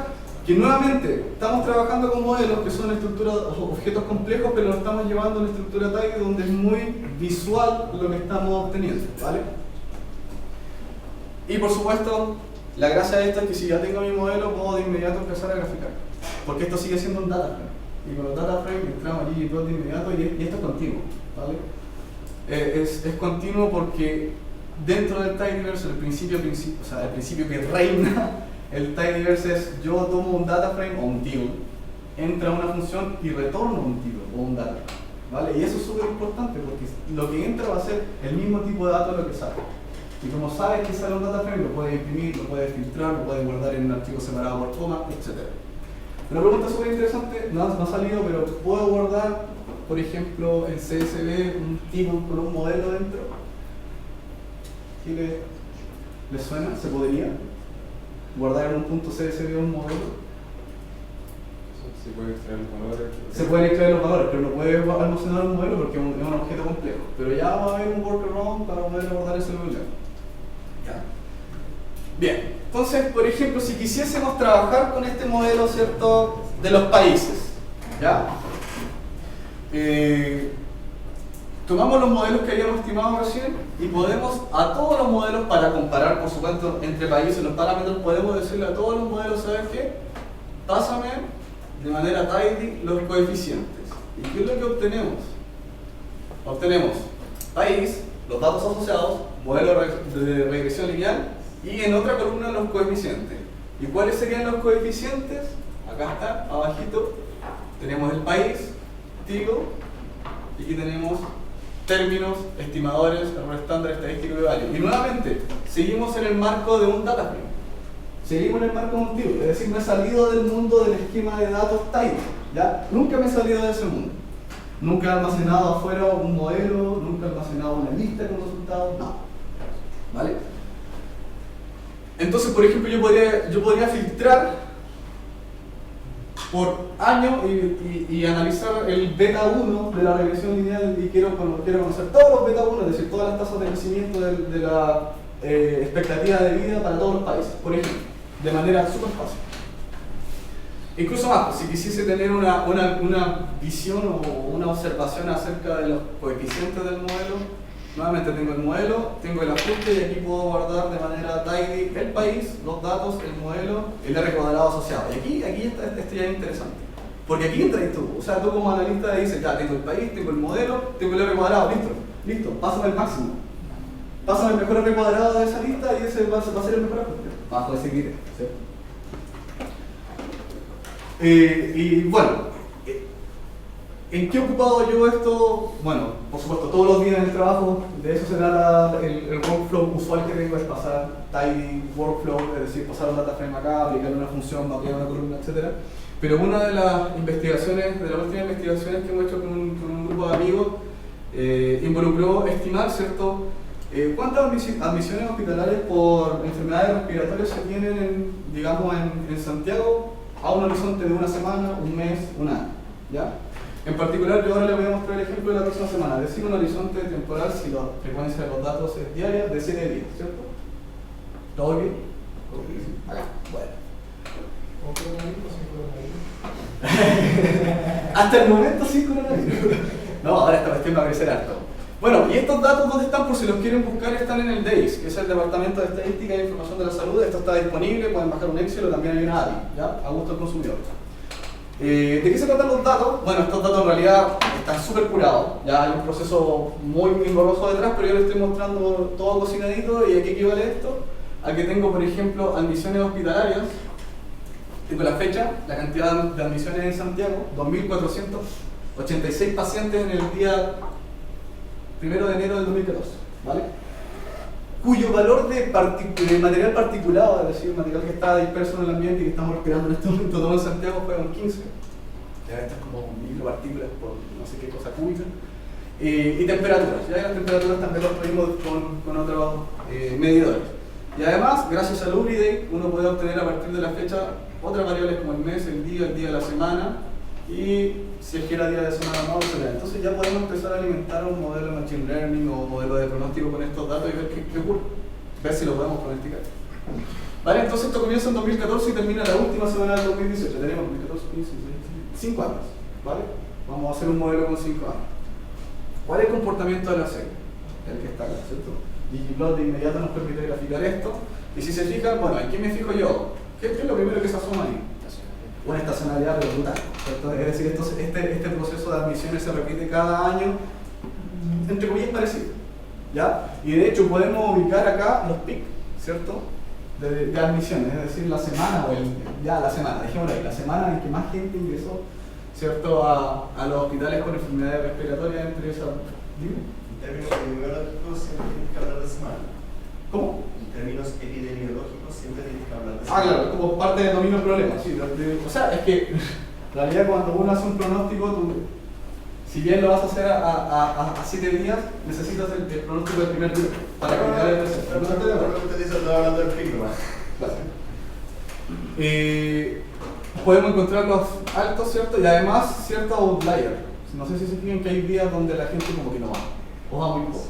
que nuevamente estamos trabajando con modelos que son estructuras o objetos complejos, pero lo estamos llevando a una estructura tidy donde es muy visual lo que estamos obteniendo, ¿vale? Y por supuesto, la gracia de esto es que si ya tengo mi modelo puedo de inmediato empezar a graficar, porque esto sigue siendo un data frame. Y con los data frames entramos allí de inmediato y esto es continuo, ¿vale? Es continuo porque dentro del tidyverse el principio que reina el tidyverse es yo tomo un data frame o un table, entra una función y retorno un table o un data frame, ¿vale? Y eso es súper importante porque lo que entra va a ser el mismo tipo de datos lo que sale. Y como sabes que sale un data frame, lo puedes imprimir, lo puedes filtrar, lo puedes guardar en un archivo separado por coma, etc. Una pregunta súper interesante, no ha salido, pero ¿puedo guardar, por ejemplo, en CSV un tipo con un modelo dentro? ¿Sí le suena? ¿Se podría guardar en un punto CSV un modelo? Se pueden extraer los valores. Se pueden extraer los valores, pero no puede almacenar un modelo porque es un objeto complejo. Pero ya va a haber un workaround para poder guardar ese modelo. Ya. Bien, entonces, por ejemplo, si quisiésemos trabajar con este modelo, ¿cierto?, de los países, ¿ya? Tomamos los modelos que habíamos estimado recién y podemos, a todos los modelos, para comparar, por supuesto, entre países, los parámetros, podemos decirle a todos los modelos, ¿sabes qué? Pásame de manera tidy los coeficientes. ¿Y qué es lo que obtenemos? Obtenemos país, los datos asociados, modelo de regresión lineal y en otra columna los coeficientes. ¿Y cuáles serían los coeficientes? Acá está, abajito, tenemos el país, TIGO, y aquí tenemos términos, estimadores, error estándar, estadístico y value. Y nuevamente, seguimos en el marco de un data frame. Seguimos en el marco de un TIGO, es decir, me he salido del mundo del esquema de datos tidy, ¿ya? Nunca me he salido de ese mundo. Nunca he almacenado afuera un modelo, nunca he almacenado una lista con resultados, no. ¿Vale? Entonces, por ejemplo, yo podría filtrar por año y analizar el beta 1 de la regresión lineal y quiero conocer todos los beta 1, es decir, todas las tasas de crecimiento de la expectativa de vida para todos los países, por ejemplo, de manera súper fácil. Incluso más, si quisiese tener una visión o una observación acerca de los coeficientes del modelo, nuevamente tengo el modelo, tengo el ajuste y aquí puedo guardar de manera tidy el país, los datos, el modelo, el R cuadrado asociado. Y aquí esto ya es interesante, porque aquí entras tú, o sea, tú como analista dices, ya tengo el país, tengo el modelo, tengo el R cuadrado, listo, pásame el máximo. Pásame el mejor R cuadrado de esa lista y ese va a ser el mejor ajuste, bajo ese criterio, ¿sí? Y bueno, ¿en qué he ocupado yo esto? Bueno, por supuesto, todos los días en el trabajo, de eso se trata el workflow usual que tengo, es pasar tidy workflow, es decir, pasar un data frame acá, aplicar una función, mapear una columna, etc. Pero una de las investigaciones, de las últimas investigaciones que hemos hecho con un grupo de amigos, involucró estimar, ¿cierto?, cuántas admisiones hospitalarias por enfermedades respiratorias se tienen, digamos, en Santiago a un horizonte de una semana, un mes, un año, ¿ya? En particular, yo ahora les voy a mostrar el ejemplo de la próxima semana, es decir, un horizonte temporal si la frecuencia de los datos es diaria de 7 días, ¿cierto? ¿Todo bien? Acá, bueno. Hasta el momento sí coronavirus. No, ahora esta cuestión va a crecer harto. Bueno, y estos datos, ¿dónde están? Por si los quieren buscar, están en el DEIS, que es el Departamento de Estadística e Información de la Salud. Esto está disponible, pueden bajar un Excel o también hay una API, ¿ya? A gusto del consumidor. ¿De qué se tratan los datos? Bueno, estos datos en realidad están súper curados, ya hay un proceso muy engorroso detrás, pero yo les estoy mostrando todo cocinadito. ¿Y a qué equivale esto? A que tengo, por ejemplo, admisiones hospitalarias, tengo la fecha, la cantidad de admisiones en Santiago, 2.486 pacientes en el día 1 de enero del 2014, ¿vale? Cuyo valor de material particulado, es decir, material que está disperso en el ambiente y que estamos respirando en este momento todo en Santiago, fue un 15. Ya esto es como micropartículas por no sé qué cosa cúbica. Y temperaturas, ya las temperaturas también las pedimos con otros medidores. Y además, gracias al UBRIDATE, uno puede obtener a partir de la fecha otras variables como el mes, el día de la semana, y si es que era día de semana no, etc. Entonces ya podemos empezar a alimentar un modelo de Machine Learning o modelo de pronóstico con estos datos y ver qué ocurre, ver si lo podemos pronosticar. Vale, entonces esto comienza en 2014 y termina la última semana del 2018. Tenemos 2014, 15, 5 años, ¿vale? Vamos a hacer un modelo con 5 años. ¿Cuál es el comportamiento de la serie? El que está acá, ¿cierto? ggplot de inmediato nos permite graficar esto. Y si se fijan, bueno, ¿en qué me fijo yo? ¿Qué es lo primero que se asoma ahí? Una estacionalidad pero brutal, ¿cierto? Es decir, este proceso de admisiones se repite cada año, entre comillas parecido, ¿ya? Y de hecho podemos ubicar acá los picos, ¿cierto? De admisiones, es decir, la semana, la semana, dejémoslo ahí, la semana en que más gente ingresó, ¿cierto? A los hospitales con enfermedades respiratorias, entre esas. ¿Dime? En términos epidemiológicos siempre tienes que hablar de semana. ¿Cómo? En términos epidemiológicos siempre tienes que hablar de semana. Ah, claro, como parte del dominio del problema, sí. O sea, es que en realidad cuando uno hace un pronóstico, si bien lo vas a hacer a 7 días, necesitas el pronóstico del primer día para cambiar el tercero. Usted dice, estaba hablando del pico, ¿no? Claro. Podemos encontrar los altos, ¿cierto? Y además ciertos outliers. No sé si se fijan que hay días donde la gente como que no va, o va muy poco.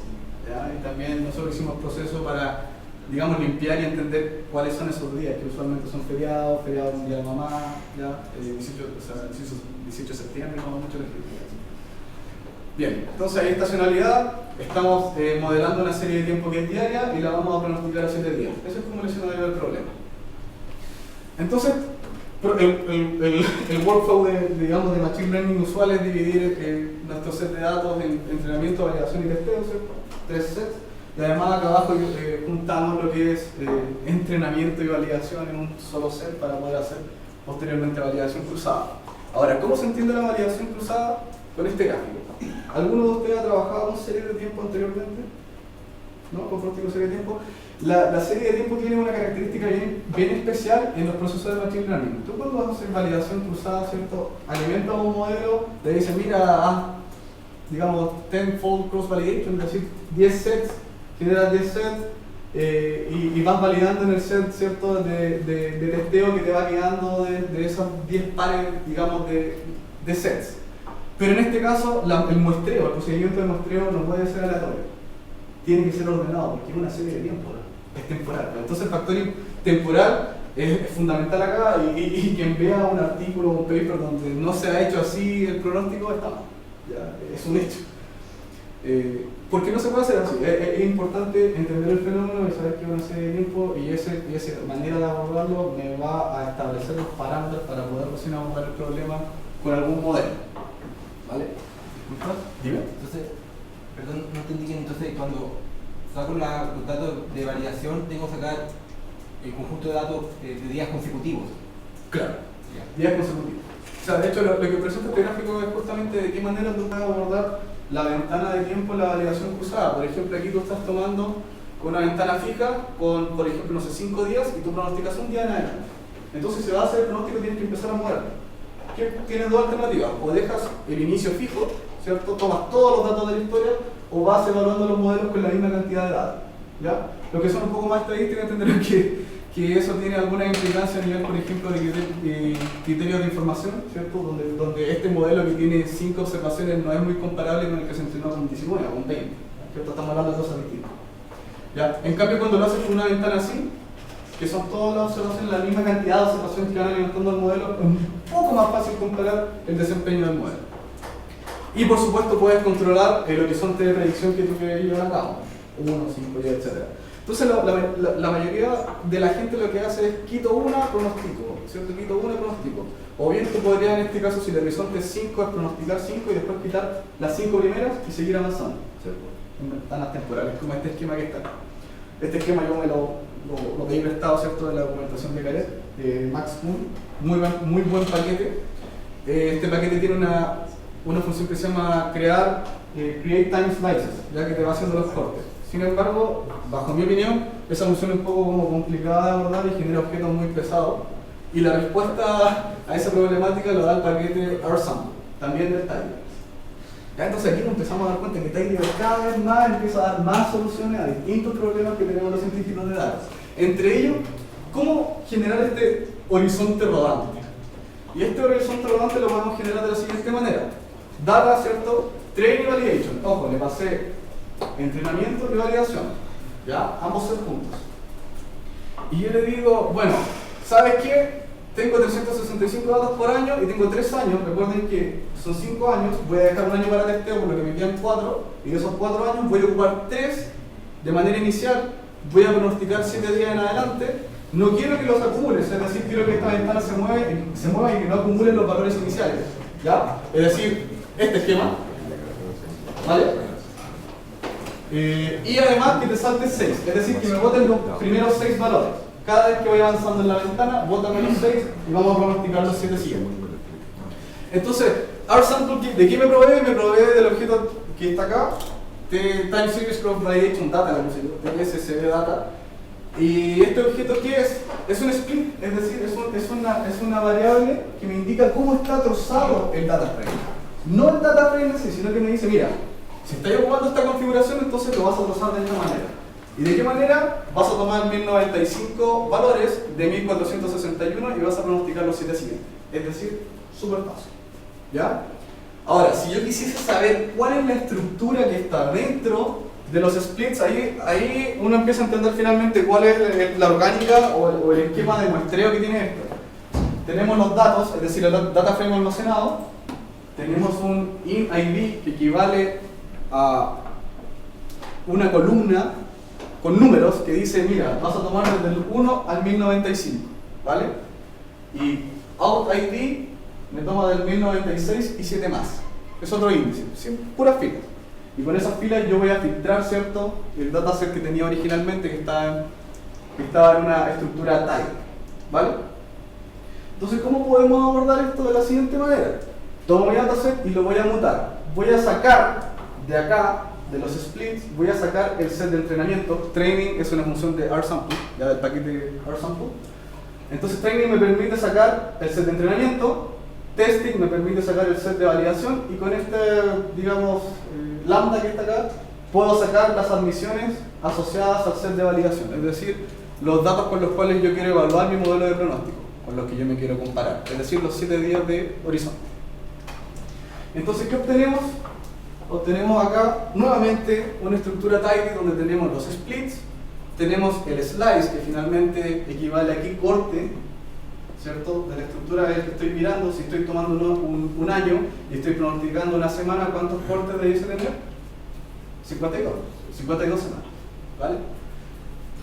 ¿Ya? Y también nosotros hicimos proceso para digamos, limpiar y entender cuáles son esos días, que usualmente son feriados, feriado del Día de Mamá, ya, 18 de septiembre, no mucho elegir. Bien, entonces hay estacionalidad, estamos modelando una serie de tiempo que es diaria y la vamos a pronosticar a 7 días. Ese es como el escenario del problema. Entonces, el workflow digamos, de Machine Learning usual es dividir nuestro set de datos en entrenamiento, validación y testeo, ¿cierto? 3 sets. Y además acá abajo juntamos lo que es entrenamiento y validación en un solo set para poder hacer posteriormente validación cruzada. Ahora, ¿cómo se entiende la validación cruzada? Con este gráfico. ¿Alguno de ustedes ha trabajado con serie de tiempo anteriormente? ¿No? ¿Con pronóstico serie de tiempo? La serie de tiempo tiene una característica bien especial en los procesos de Machine Learning. Tú cuando vas a hacer validación cruzada, ¿cierto? Alimentas un modelo, te dice, mira, digamos, 10-fold cross validation, es decir, 10 sets, generas 10 sets, y vas validando en el set, ¿cierto? De testeo que te va quedando de esos 10 pares, digamos, de sets. Pero en este caso, el muestreo, el procedimiento de muestreo no puede ser aleatorio. Tiene que ser ordenado, porque es una serie de tiempo, es temporal. Entonces el factor temporal es fundamental acá, y quien vea un artículo o un paper donde no se ha hecho así el pronóstico está mal. Ya, es un hecho. ¿Por qué no se puede hacer así? Es importante entender el fenómeno y saber que es una serie de tiempo, y esa manera de abordarlo me va a establecer los parámetros para poder recién abordar el problema con algún modelo. ¿Vale? ¿Disculpa? Dime. Entonces, perdón, no entendí bien. Entonces, cuando saco los datos de validación, tengo que sacar el conjunto de datos de días consecutivos. Claro, días consecutivos. O sea, de hecho, lo que presenta este gráfico es justamente de qué manera tú puedes abordar la ventana de tiempo en la validación cruzada. Por ejemplo, aquí tú estás tomando una ventana fija con, por ejemplo, no sé, 5 días y tú pronosticas un día en adelante. Entonces, si va a hacer el pronóstico, tienes que empezar a mover. Tienes dos alternativas: o dejas el inicio fijo, ¿cierto? Tomas todos los datos de la historia, o vas evaluando los modelos con la misma cantidad de datos, ¿ya? Los que son un poco más estadísticos entenderán que eso tiene alguna implicancia a nivel, por ejemplo, de criterios de información, ¿cierto? Donde este modelo que tiene 5 observaciones no es muy comparable con el que se entrenó con 19 o con 20, ¿cierto? Estamos hablando de cosas distintas, ¿ya? En cambio, cuando lo haces con una ventana así, que son todas las observaciones, la misma cantidad de observaciones que van alimentando al modelo, es un poco más fácil comparar el desempeño del modelo. Y por supuesto puedes controlar el horizonte de predicción que tú quieres llevar a cabo, 1, 5, etc. Entonces la mayoría de la gente lo que hace es quito una, pronostico, ¿cierto? Quito una, pronostico. O bien tú podrías, en este caso, si el horizonte es 5, es pronosticar 5 y después quitar las 5 primeras y seguir avanzando, ¿cierto? En ventanas temporales, como este esquema que está acá. Este esquema yo me lo pedí prestado, ¿cierto?, de la documentación de Caret, Max Moon, muy buen paquete. Este paquete tiene una función que se llama create time slices, ya que te va haciendo los cortes. Sin embargo, bajo mi opinión, esa función es un poco como complicada de abordar y genera objetos muy pesados. Y la respuesta a esa problemática lo da el paquete RSample, también del Tidyverse. Entonces aquí nos empezamos a dar cuenta que Tidyverse cada vez más empieza a dar más soluciones a distintos problemas que tenemos los científicos de datos. Entre ellos, cómo generar este horizonte rodante. Y este horizonte rodante lo podemos generar de la siguiente manera. Data, ¿cierto? Training y validation. Ojo, le pasé entrenamiento y validación. ¿Ya? Ambos ser juntos. Y yo le digo, bueno, ¿sabes qué? Tengo 365 datos por año y tengo 3 años. Recuerden que son 5 años. Voy a dejar un año para testeo, por lo que me quedan 4. Y de esos 4 años voy a ocupar 3 de manera inicial. Voy a pronosticar 7 días en adelante. No quiero que los acumules, es decir, quiero que esta ventana se mueva y que no acumulen los valores iniciales. ¿Ya? Es decir, este esquema. ¿Vale? Y además que te saltes 6, es decir, que me boten los primeros 6 valores. Cada vez que voy avanzando en la ventana, bótame los 6 y vamos a pronosticar los 7 siguientes. Entonces, RSample, ¿de qué me provee? Me provee del objeto que está acá, de Time Series Cross Validation Data, TSCV Data. Y este objeto, ¿qué es? Es un split, es decir, es una variable que me indica cómo está trozado el data frame. No el data frame en sí, sino que me dice, mira, si estás ocupando esta configuración, entonces lo vas a trozar de esta manera. ¿Y de qué manera? Vas a tomar 1095 valores de 1461 y vas a pronosticar los 7 siguientes. Es decir, súper fácil. ¿Ya? Ahora, si yo quisiese saber cuál es la estructura que está dentro de los splits, ahí uno empieza a entender finalmente cuál es la orgánica o el esquema de muestreo que tiene esto. Tenemos los datos, es decir, el data frame almacenado. Tenemos un int_id que equivale a una columna con números que dice, mira, vas a tomar desde el 1 al 1095, ¿vale? Y outID me toma del 1096 y 7 más. Es otro índice, puras filas. Y con esas filas yo voy a filtrar, ¿cierto?, el dataset que tenía originalmente, que estaba en una estructura type, ¿vale? Entonces, ¿cómo podemos abordar esto de la siguiente manera? Tomo mi dataset y lo voy a mutar. Voy a sacar de acá, de los splits, voy a sacar el set de entrenamiento. Training es una función de rsample, ya del paquete rsample. Entonces, training me permite sacar el set de entrenamiento. Testing me permite sacar el set de validación. Y con este, digamos, lambda que está acá, puedo sacar las admisiones asociadas al set de validación. Es decir, los datos con los cuales yo quiero evaluar mi modelo de pronóstico, con los que yo me quiero comparar. Es decir, los 7 días de horizonte. Entonces, ¿qué obtenemos? Obtenemos acá nuevamente una estructura tidy donde tenemos los splits, tenemos el slice que finalmente equivale aquí corte, ¿cierto? De la estructura que estoy mirando, si estoy tomando un año y estoy pronosticando una semana, ¿cuántos cortes debiese tener? 52 semanas, ¿vale?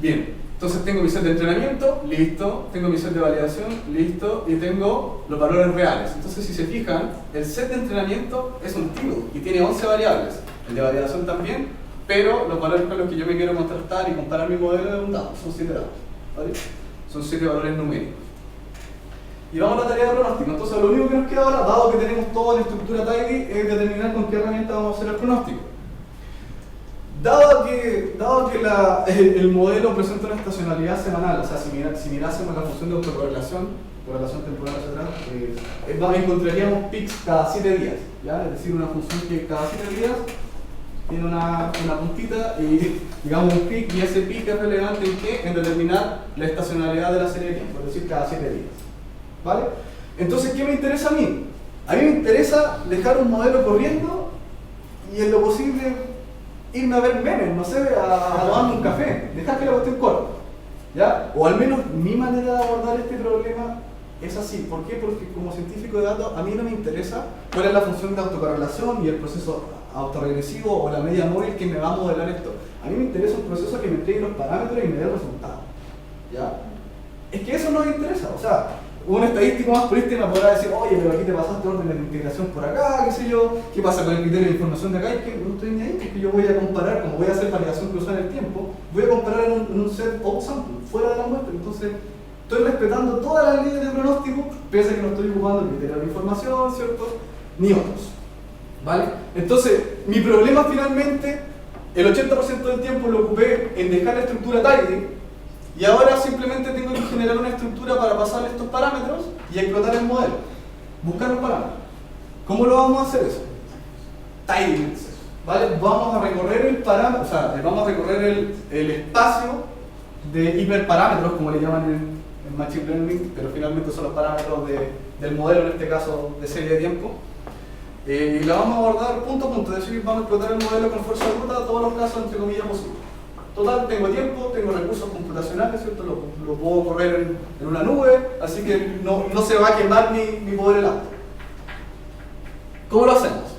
Bien. Entonces tengo mi set de entrenamiento, listo, tengo mi set de validación, listo, y tengo los valores reales. Entonces si se fijan, el set de entrenamiento es un tibble y tiene 11 variables, el de validación también, pero los valores con los que yo me quiero contrastar y comparar mi modelo de un dado, son 7 datos, ¿vale? Son 7 valores numéricos. Y vamos a la tarea de pronóstico. Entonces lo único que nos queda ahora, dado que tenemos toda la estructura tidy, es determinar con qué herramienta vamos a hacer el pronóstico. Dado que el modelo presenta una estacionalidad semanal, o sea, si mirásemos la función de autocorrelación, correlación temporal hacia atrás, encontraríamos peaks cada 7 días, ¿ya? Es decir, una función que cada 7 días tiene una puntita y digamos un peak, y ese peak es relevante en qué? En determinar la estacionalidad de la serie de tiempo, es decir, cada 7 días, ¿vale? Entonces, ¿qué me interesa a mí? A mí me interesa dejar un modelo corriendo y en lo posible irme a ver memes, no sé, a tomarme un café, dejar que la cuestión corra, ¿ya? O al menos mi manera de abordar este problema es así. ¿Por qué? Porque como científico de datos a mí no me interesa cuál es la función de autocorrelación y el proceso autorregresivo o la media móvil que me va a modelar esto. A mí me interesa un proceso que me entregue los parámetros y me dé el resultado, ¿ya? Es que eso no me interesa, o sea, un estadístico más purista me podrá decir, oye, pero aquí te pasaste órdenes de integración por acá, qué sé yo, qué pasa con el criterio de información de acá, y que no estoy ni ahí, es que yo voy a comparar, como voy a hacer validación cruzada en el tiempo, voy a comparar en un set outsample, fuera de la muestra. Entonces estoy respetando todas las leyes de pronóstico, pese a que no estoy ocupando el criterio de información, ¿cierto? Ni otros, ¿vale? Entonces, mi problema finalmente, el 80% del tiempo lo ocupé en dejar la estructura tidy, y ahora simplemente tengo que generar una estructura para pasar estos parámetros y explotar el modelo. Buscar los parámetros. ¿Cómo lo vamos a hacer eso? Tidy, ¿vale? Vamos a recorrer el parámetro, o sea, vamos a recorrer el espacio de hiperparámetros, como le llaman en Machine Learning, pero finalmente son los parámetros del modelo, en este caso de serie de tiempo. Y la vamos a abordar punto a punto, es decir, vamos a explotar el modelo con fuerza bruta a todos los casos entre comillas posibles. Total, tengo tiempo, tengo recursos computacionales, ¿cierto? Lo puedo correr en una nube, así que no se va a quemar mi poder helado. ¿Cómo lo hacemos?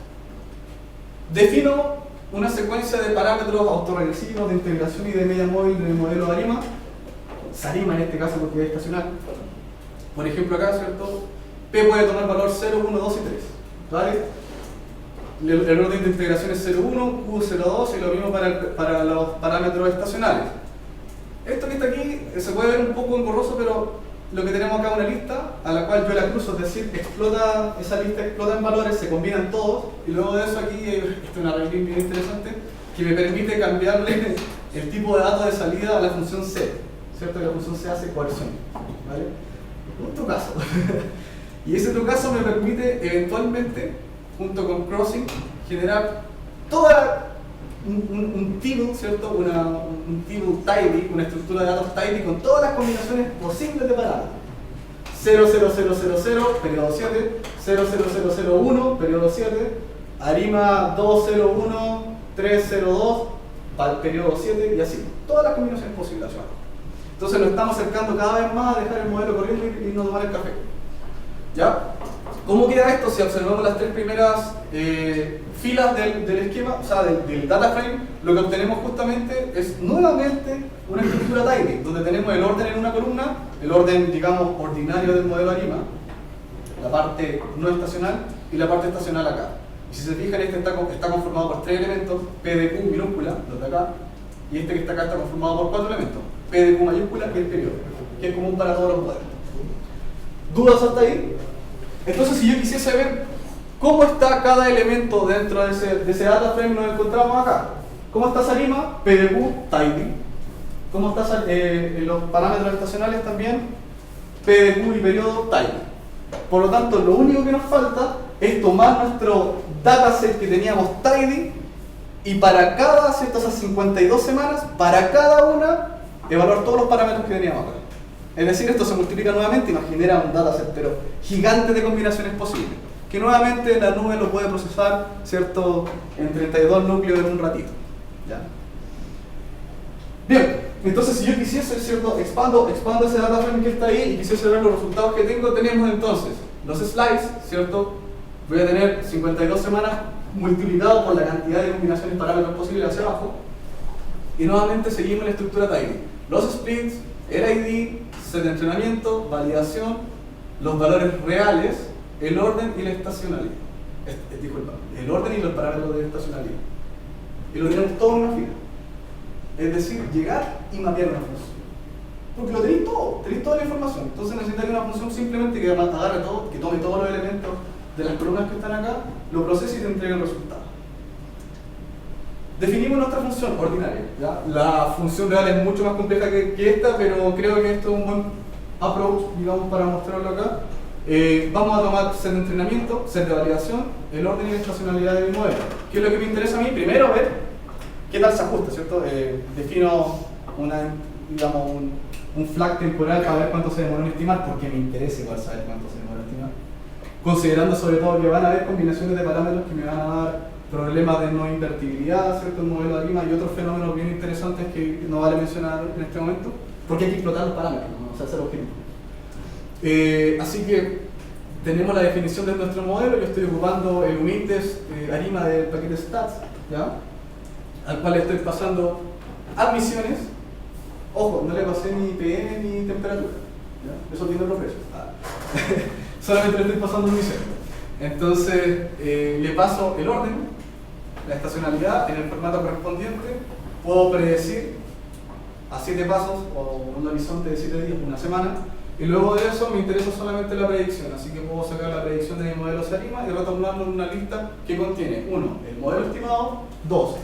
Defino una secuencia de parámetros autorregresivos de integración y de media móvil del modelo de ARIMA, SARIMA en este caso porque es estacional. Por ejemplo acá, ¿cierto? P puede tomar valor 0, 1, 2 y 3, ¿vale? El orden de integración es 0,1, Q 0,2 y lo mismo para los parámetros estacionales. Esto que está aquí se puede ver un poco engorroso, pero lo que tenemos acá es una lista a la cual yo la cruzo, es decir, esa lista explota en valores, se combinan todos, y luego de eso aquí hay una regla bien interesante que me permite cambiarle el tipo de dato de salida a la función C, ¿cierto? Que la función C hace coerción, ¿vale? Un trucazo. Y ese trucazo me permite eventualmente, junto con crossing, generar toda un table, ¿cierto? Un table tidy, una estructura de datos tidy con todas las combinaciones posibles de parámetros. 00000, periodo 7, 00001, periodo 7, ARIMA 201, 302, para el periodo 7 y así. Todas las combinaciones posibles hacia abajo. Entonces nos estamos acercando cada vez más a dejar el modelo corriendo y irnos a tomar el café. ¿Ya? ¿Cómo queda esto si observamos las tres primeras filas del esquema, o sea, del data frame? Lo que obtenemos justamente es nuevamente una estructura tidy, donde tenemos el orden en una columna, el orden, digamos, ordinario del modelo ARIMA, la parte no estacional y la parte estacional acá. Y si se fijan, este está conformado por tres elementos, P de Q minúscula, los de acá, y este que está acá está conformado por cuatro elementos, P de Q mayúscula y el periodo, que es común para todos los modelos. ¿Dudas hasta ahí? Entonces, si yo quisiese ver cómo está cada elemento dentro de ese data frame, nos encontramos acá. ¿Cómo está Sarima? P de Q, tidy. ¿Cómo está los parámetros estacionales también? P de Q y periodo, tidy. Por lo tanto, lo único que nos falta es tomar nuestro dataset que teníamos tidy y para cada, ¿cierto? Esas 52 semanas, para cada una, evaluar todos los parámetros que teníamos acá. Es decir, esto se multiplica nuevamente y nos genera un dataset, pero gigante de combinaciones posibles, que nuevamente la nube lo puede procesar, ¿cierto?, en 32 núcleos en un ratito. ¿Ya? Bien, entonces si yo quisiese, ¿cierto?, expando ese data frame que está ahí y quisiese ver los resultados que tengo, tenemos entonces los slides, ¿cierto? Voy a tener 52 semanas multiplicado por la cantidad de combinaciones y parámetros posibles hacia abajo, y nuevamente seguimos la estructura tidy. Los splits, el ID, set de entrenamiento, validación, los valores reales, el orden y la estacionalidad. Disculpa, el orden y los parámetros de estacionalidad. Y lo tenemos todo en una fila. Es decir, llegar y mapear una función. Porque lo tenéis toda la información. Entonces necesitáis una función simplemente que agarre todo, que tome todos los elementos de las columnas que están acá, lo procese y te entregue el resultado. Definimos nuestra función ordinaria, ¿ya? La función real es mucho más compleja que esta, pero creo que esto es un buen approach, digamos, para mostrarlo acá. Vamos a tomar set de entrenamiento, set de validación, el orden y la estacionalidad de mi modelo. ¿Qué es lo que me interesa a mí? Primero ver qué tal se ajusta, ¿cierto? Defino digamos, un flag temporal para ver cuánto se demora en estimar, porque me interesa igual saber cuánto se demora en estimar. Considerando sobre todo que van a haber combinaciones de parámetros que me van a dar problemas de no invertibilidad, ¿cierto? El modelo de ARIMA y otros fenómenos bien interesantes que no vale mencionar en este momento, porque hay que explotar los parámetros, ¿no? O sea, hacer objetivo. Así que tenemos la definición de nuestro modelo. Yo estoy ocupando el unit-test ARIMA del paquete stats, ¿ya? Al cual estoy pasando admisiones. Ojo, no le pasé ni PM ni temperatura, ¿ya? Eso tiene otro precio. Solamente le estoy pasando admisiones. Entonces le paso el orden, la estacionalidad en el formato correspondiente. Puedo predecir a 7 pasos o un horizonte de 7 días, una semana. Y luego de eso me interesa solamente la predicción, así que puedo sacar la predicción de mi modelo ARIMA y retornarlo en una lista que contiene 1. El modelo estimado, 2.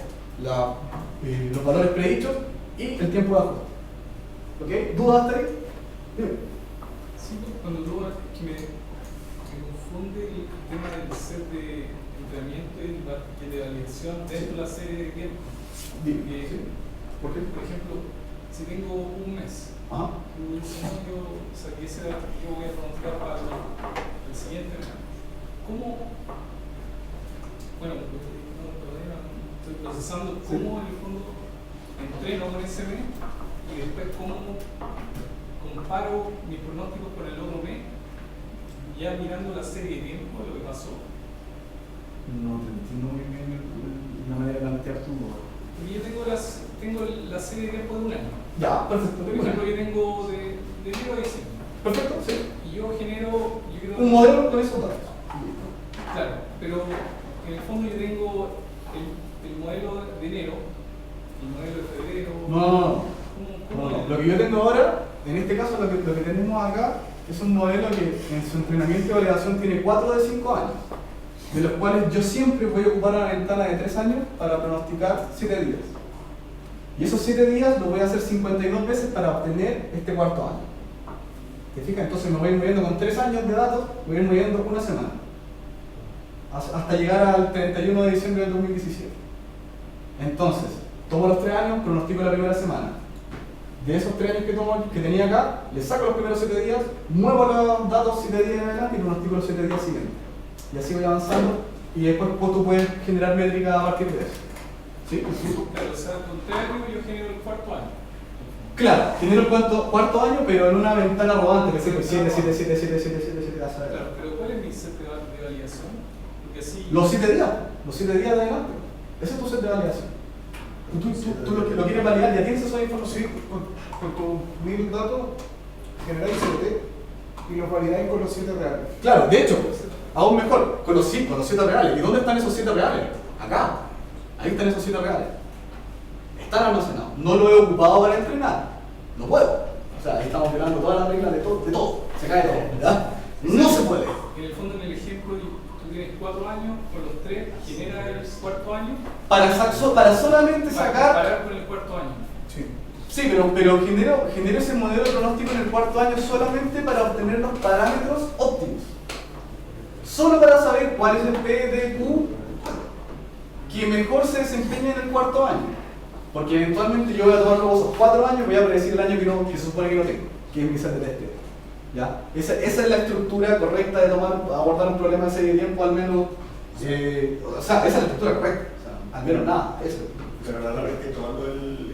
Los valores predichos y el tiempo de ajuste. ¿Ok? ¿Dudas hasta ahí? Dime. Sí, cuando dudas que me confunde el tema del set de entrenamiento y de validación dentro de la serie de tiempo. Dime. ¿Sí? ¿Por qué? Por ejemplo, si tengo un mes, un escenario, o sea, que ese yo voy a pronunciar para el siguiente mes, ¿cómo? Bueno, todavía estoy procesando cómo en el fondo entreno con ese mes y después cómo comparo mis pronósticos con el otro mes, ya mirando la serie de tiempo de lo que pasó. No te entiendo muy bien la manera de plantear tu modelo. Porque yo tengo la serie de tiempo de un año. Ya, perfecto. Por ejemplo, yo tengo de enero a diciembre. Perfecto, sí. Y yo genero un modelo con esos datos. Claro, pero en el fondo yo tengo el modelo de enero, el modelo de febrero. No. Lo que yo tengo ahora, en este caso, lo que tenemos acá es un modelo que en su entrenamiento y validación tiene 4 de 5 años, de los cuales yo siempre voy a ocupar una ventana de 3 años para pronosticar 7 días. Y esos 7 días los voy a hacer 52 veces para obtener este cuarto año. ¿Te fijas? Entonces me voy a ir moviendo con 3 años de datos, voy a ir moviendo una semana, hasta llegar al 31 de diciembre del 2017. Entonces, tomo los 3 años, pronostico la primera semana. De esos 3 años que tenía acá, le saco los primeros 7 días, muevo los datos 7 días en adelante y pronostico los 7 días siguientes. Y así voy avanzando y después tú puedes generar métricas a partir de eso. ¿Sí? Claro, o sea, al contrario, yo genero el cuarto año. Claro, genero el cuarto año, pero en una ventana rodante, que es 7, 7, 7, 7, 7, 7, 7, Claro, pero ¿cuál es mi set de validación? Porque así... Los 7 días de adelante. Ese es tu set de validación. Tú lo quieres validar, ya tienes esa información. Con tus 1000 datos generáis 7 y los validáis con los 7 reales. Claro, de hecho, aún mejor, con los 7 reales. ¿Y dónde están esos 7 reales? Acá. Ahí están esos 7 reales. Están almacenados. No lo he ocupado para entrenar. No puedo. O sea, ahí estamos violando todas las reglas de todo. Se cae todo, ¿verdad? No se puede. En el fondo, en el ejemplo, tú tienes 4 años, con los 3 genera el cuarto año. Para solamente sacar... Parar con el cuarto año. Sí, pero genero ese modelo pronóstico en el cuarto año solamente para obtener los parámetros óptimos. Solo para saber cuál es el PDQ que mejor se desempeña en el cuarto año. Porque eventualmente yo voy a tomar luego esos 4 años y voy a predecir el año que se supone que no tengo, que es mi set de test. ¿Ya? Esa es la estructura correcta de abordar un problema de serie de tiempo, al menos. O sea, esa es la estructura correcta. O sea, al menos nada, eso. Pero la verdad es que tomando el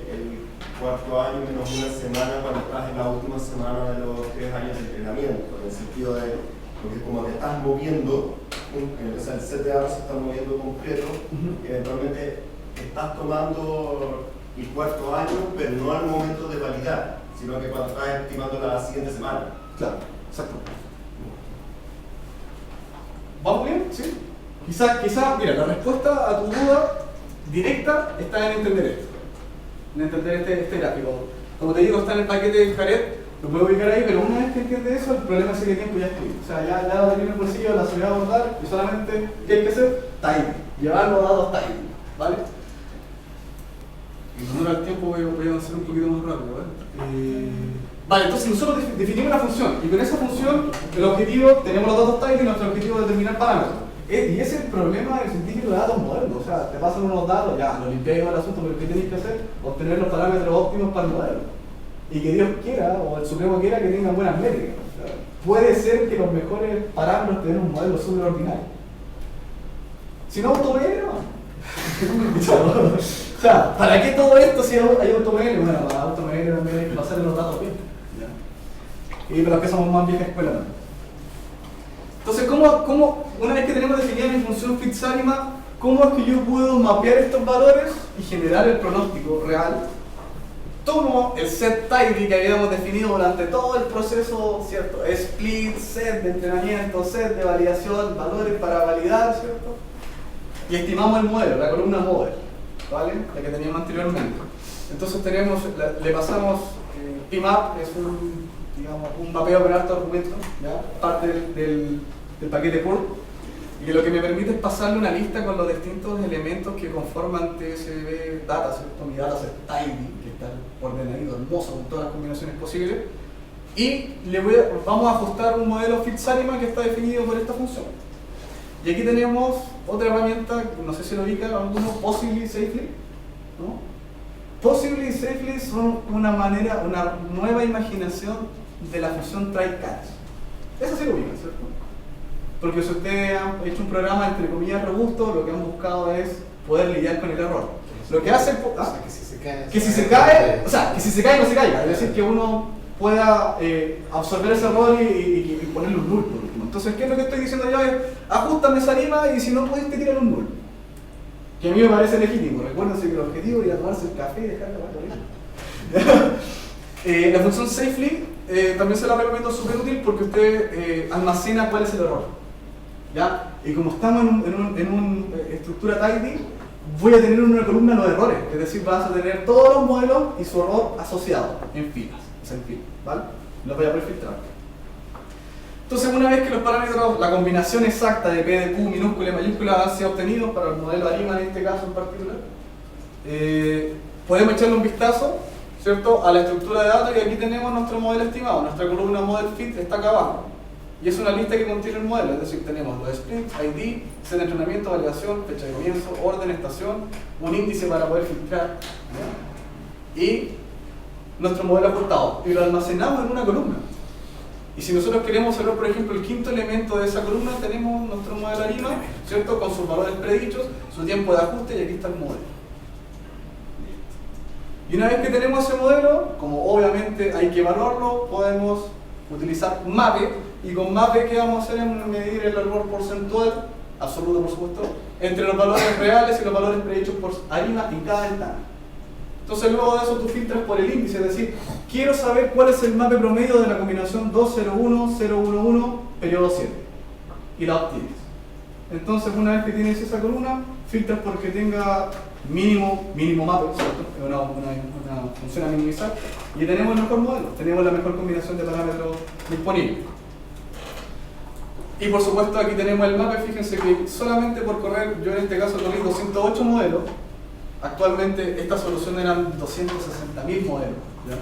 cuarto año menos una semana cuando estás en la última semana de los 3 años de entrenamiento, en el sentido de porque como te estás moviendo, o sea, el set de datos se está moviendo completo, eventualmente estás tomando el cuarto año, pero no al momento de validar, sino que cuando estás estimando la siguiente semana. Claro, exacto. ¿Vamos bien? ¿Sí? Quizá, mira, la respuesta a tu duda directa está en entender esto. En entender este gráfico. Como te digo, está en el paquete de Jared, lo puedo ubicar ahí, pero una vez que entiendes eso, el problema es que el tiempo ya estuvo. O sea, ya lo tenía en el bolsillo, la se va a abordar, y solamente, ¿qué hay que hacer? Timing. Llevar los datos timing, ¿vale? En honor al tiempo voy a avanzar un poquito más rápido, ¿vale? Vale, entonces nosotros definimos una función, y con esa función, el objetivo, tenemos los datos timing, y nuestro objetivo es determinar parámetros. Y ese es el problema del científico de datos modernos. O sea, te pasan unos datos, ya, lo limpiáis el asunto, pero ¿qué tenéis que hacer? Obtener los parámetros óptimos para el modelo. Y que Dios quiera, o el Supremo quiera, que tengan buenas métricas. O sea, puede ser que los mejores parámetros tengan un modelo súper ordinario. Si no, AutoML, no. O sea, ¿para qué todo esto si hay AutoML? Bueno, para AutoML también hay que pasarle los datos bien. ¿Ya? Y para los que somos más vieja escuela también. Entonces, una vez que tenemos definida mi función Fixarima, ¿cómo es que yo puedo mapear estos valores y generar el pronóstico real? Tomo el set tidy que habíamos definido durante todo el proceso, ¿cierto? Split, set de entrenamiento, set de validación, valores para validar, ¿cierto? Y estimamos el modelo, la columna model, ¿vale? La que teníamos anteriormente. Entonces le pasamos PMAP, es un mapeo con harto argumento, ¿ya? Parte del paquete PUR, y que lo que me permite es pasarle una lista con los distintos elementos que conforman TSV Data, ¿cierto? Mi dataset tidy, que está ordenadito, hermoso, con todas las combinaciones posibles, y vamos a ajustar un modelo Fixarima que está definido por esta función. Y aquí tenemos otra herramienta, no sé si lo ubican algunos, Possibly Safely, ¿no? Possibly Safely son una nueva imaginación de la función try-catch. Eso sí lo ubican, ¿cierto? Porque si ustedes han hecho un programa entre comillas robusto, lo que han buscado es poder lidiar con el error. Lo que hace que si se cae, no se caiga, es decir, que uno pueda absorber ese error y ponerle un null por último. Entonces, ¿qué es lo que estoy diciendo yo? Es ajustame esa lima y si no pudiste tirar un null. Que a mí me parece legítimo. Recuérdense que el objetivo era tomarse el café y dejar la batería. La función safely también se la recomiendo, súper útil porque usted almacena cuál es el error. ¿Ya? Y como estamos en una estructura tidy, voy a tener una columna de los errores, es decir, vas a tener todos los modelos y su error asociado en filas, ¿vale? Los voy a prefiltrar. Entonces, una vez que los parámetros, la combinación exacta de P de Q, minúscula y mayúscula han sido obtenidos para el modelo ARIMA en este caso en particular, podemos echarle un vistazo, ¿cierto?, a la estructura de datos y aquí tenemos nuestro modelo estimado. Nuestra columna model fit está acá abajo. Y es una lista que contiene el modelo, es decir, tenemos los splits, ID, set de entrenamiento, validación, fecha de comienzo, orden, estación, un índice para poder filtrar, ¿ya? Y nuestro modelo ajustado. Y lo almacenamos en una columna. Y si nosotros queremos observar, por ejemplo, el quinto elemento de esa columna, tenemos nuestro modelo ARIMA, ¿cierto?, con sus valores predichos, su tiempo de ajuste y aquí está el modelo. Y una vez que tenemos ese modelo, como obviamente hay que evaluarlo, podemos utilizar MAPE, y con MAPE ¿qué vamos a hacer? En medir el error porcentual, absoluto por supuesto, entre los valores reales y los valores predichos por ARIMA en cada ventana. Entonces luego de eso tú filtras por el índice, es decir, quiero saber cuál es el MAPE promedio de la combinación 201-011 periodo 7, y la obtienes. Entonces una vez que tienes esa columna, filtras porque tenga mínimo MAPE, ¿cierto? Es una función a minimizar, y tenemos el mejor modelo, tenemos la mejor combinación de parámetros disponibles. Y por supuesto aquí tenemos el MAPE, fíjense que solamente por correr, yo en este caso corrí 208 modelos, actualmente esta solución eran 260.000 modelos, ¿ya?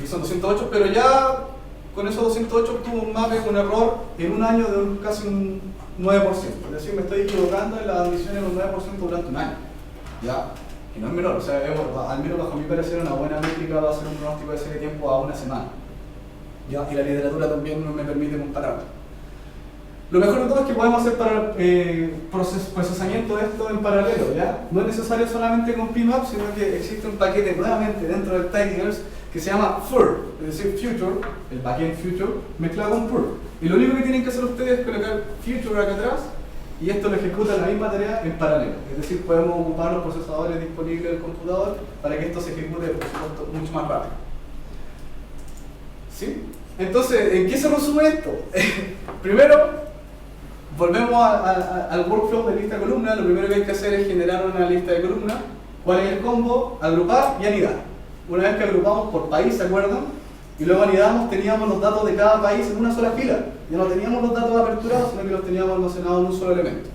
Y son 208, pero ya con esos 208 obtuvo un MAPE con error en un año de casi un 9%, es decir, me estoy equivocando en la admisión en un 9% durante un año, ¿ya? Que no es menor, o sea, al menos bajo mi parecer una buena métrica va a ser un pronóstico de ese tiempo a una semana, ¿ya? Y la literatura también no me permite compararlo. Lo mejor de todo es que podemos hacer para procesamiento de esto en paralelo, ¿ya? No es necesario solamente con PMAP, sino que existe un paquete nuevamente dentro del Tidiners que se llama FUR, es decir, Future, el backend Future, mezclado con PUR. Y lo único que tienen que hacer ustedes es colocar Future acá atrás y esto lo ejecuta la misma tarea en paralelo. Es decir, podemos ocupar los procesadores disponibles del computador para que esto se ejecute, por supuesto, mucho más rápido. ¿Sí? Entonces, ¿en qué se resume esto? Primero, volvemos al workflow de lista de columnas. Lo primero que hay que hacer es generar una lista de columnas. ¿Cuál es el combo? Agrupar y anidar. Una vez que agrupamos por país, ¿se acuerdan? Y luego anidamos, teníamos los datos de cada país en una sola fila. Ya no teníamos los datos aperturados, sino que los teníamos almacenados en un solo elemento.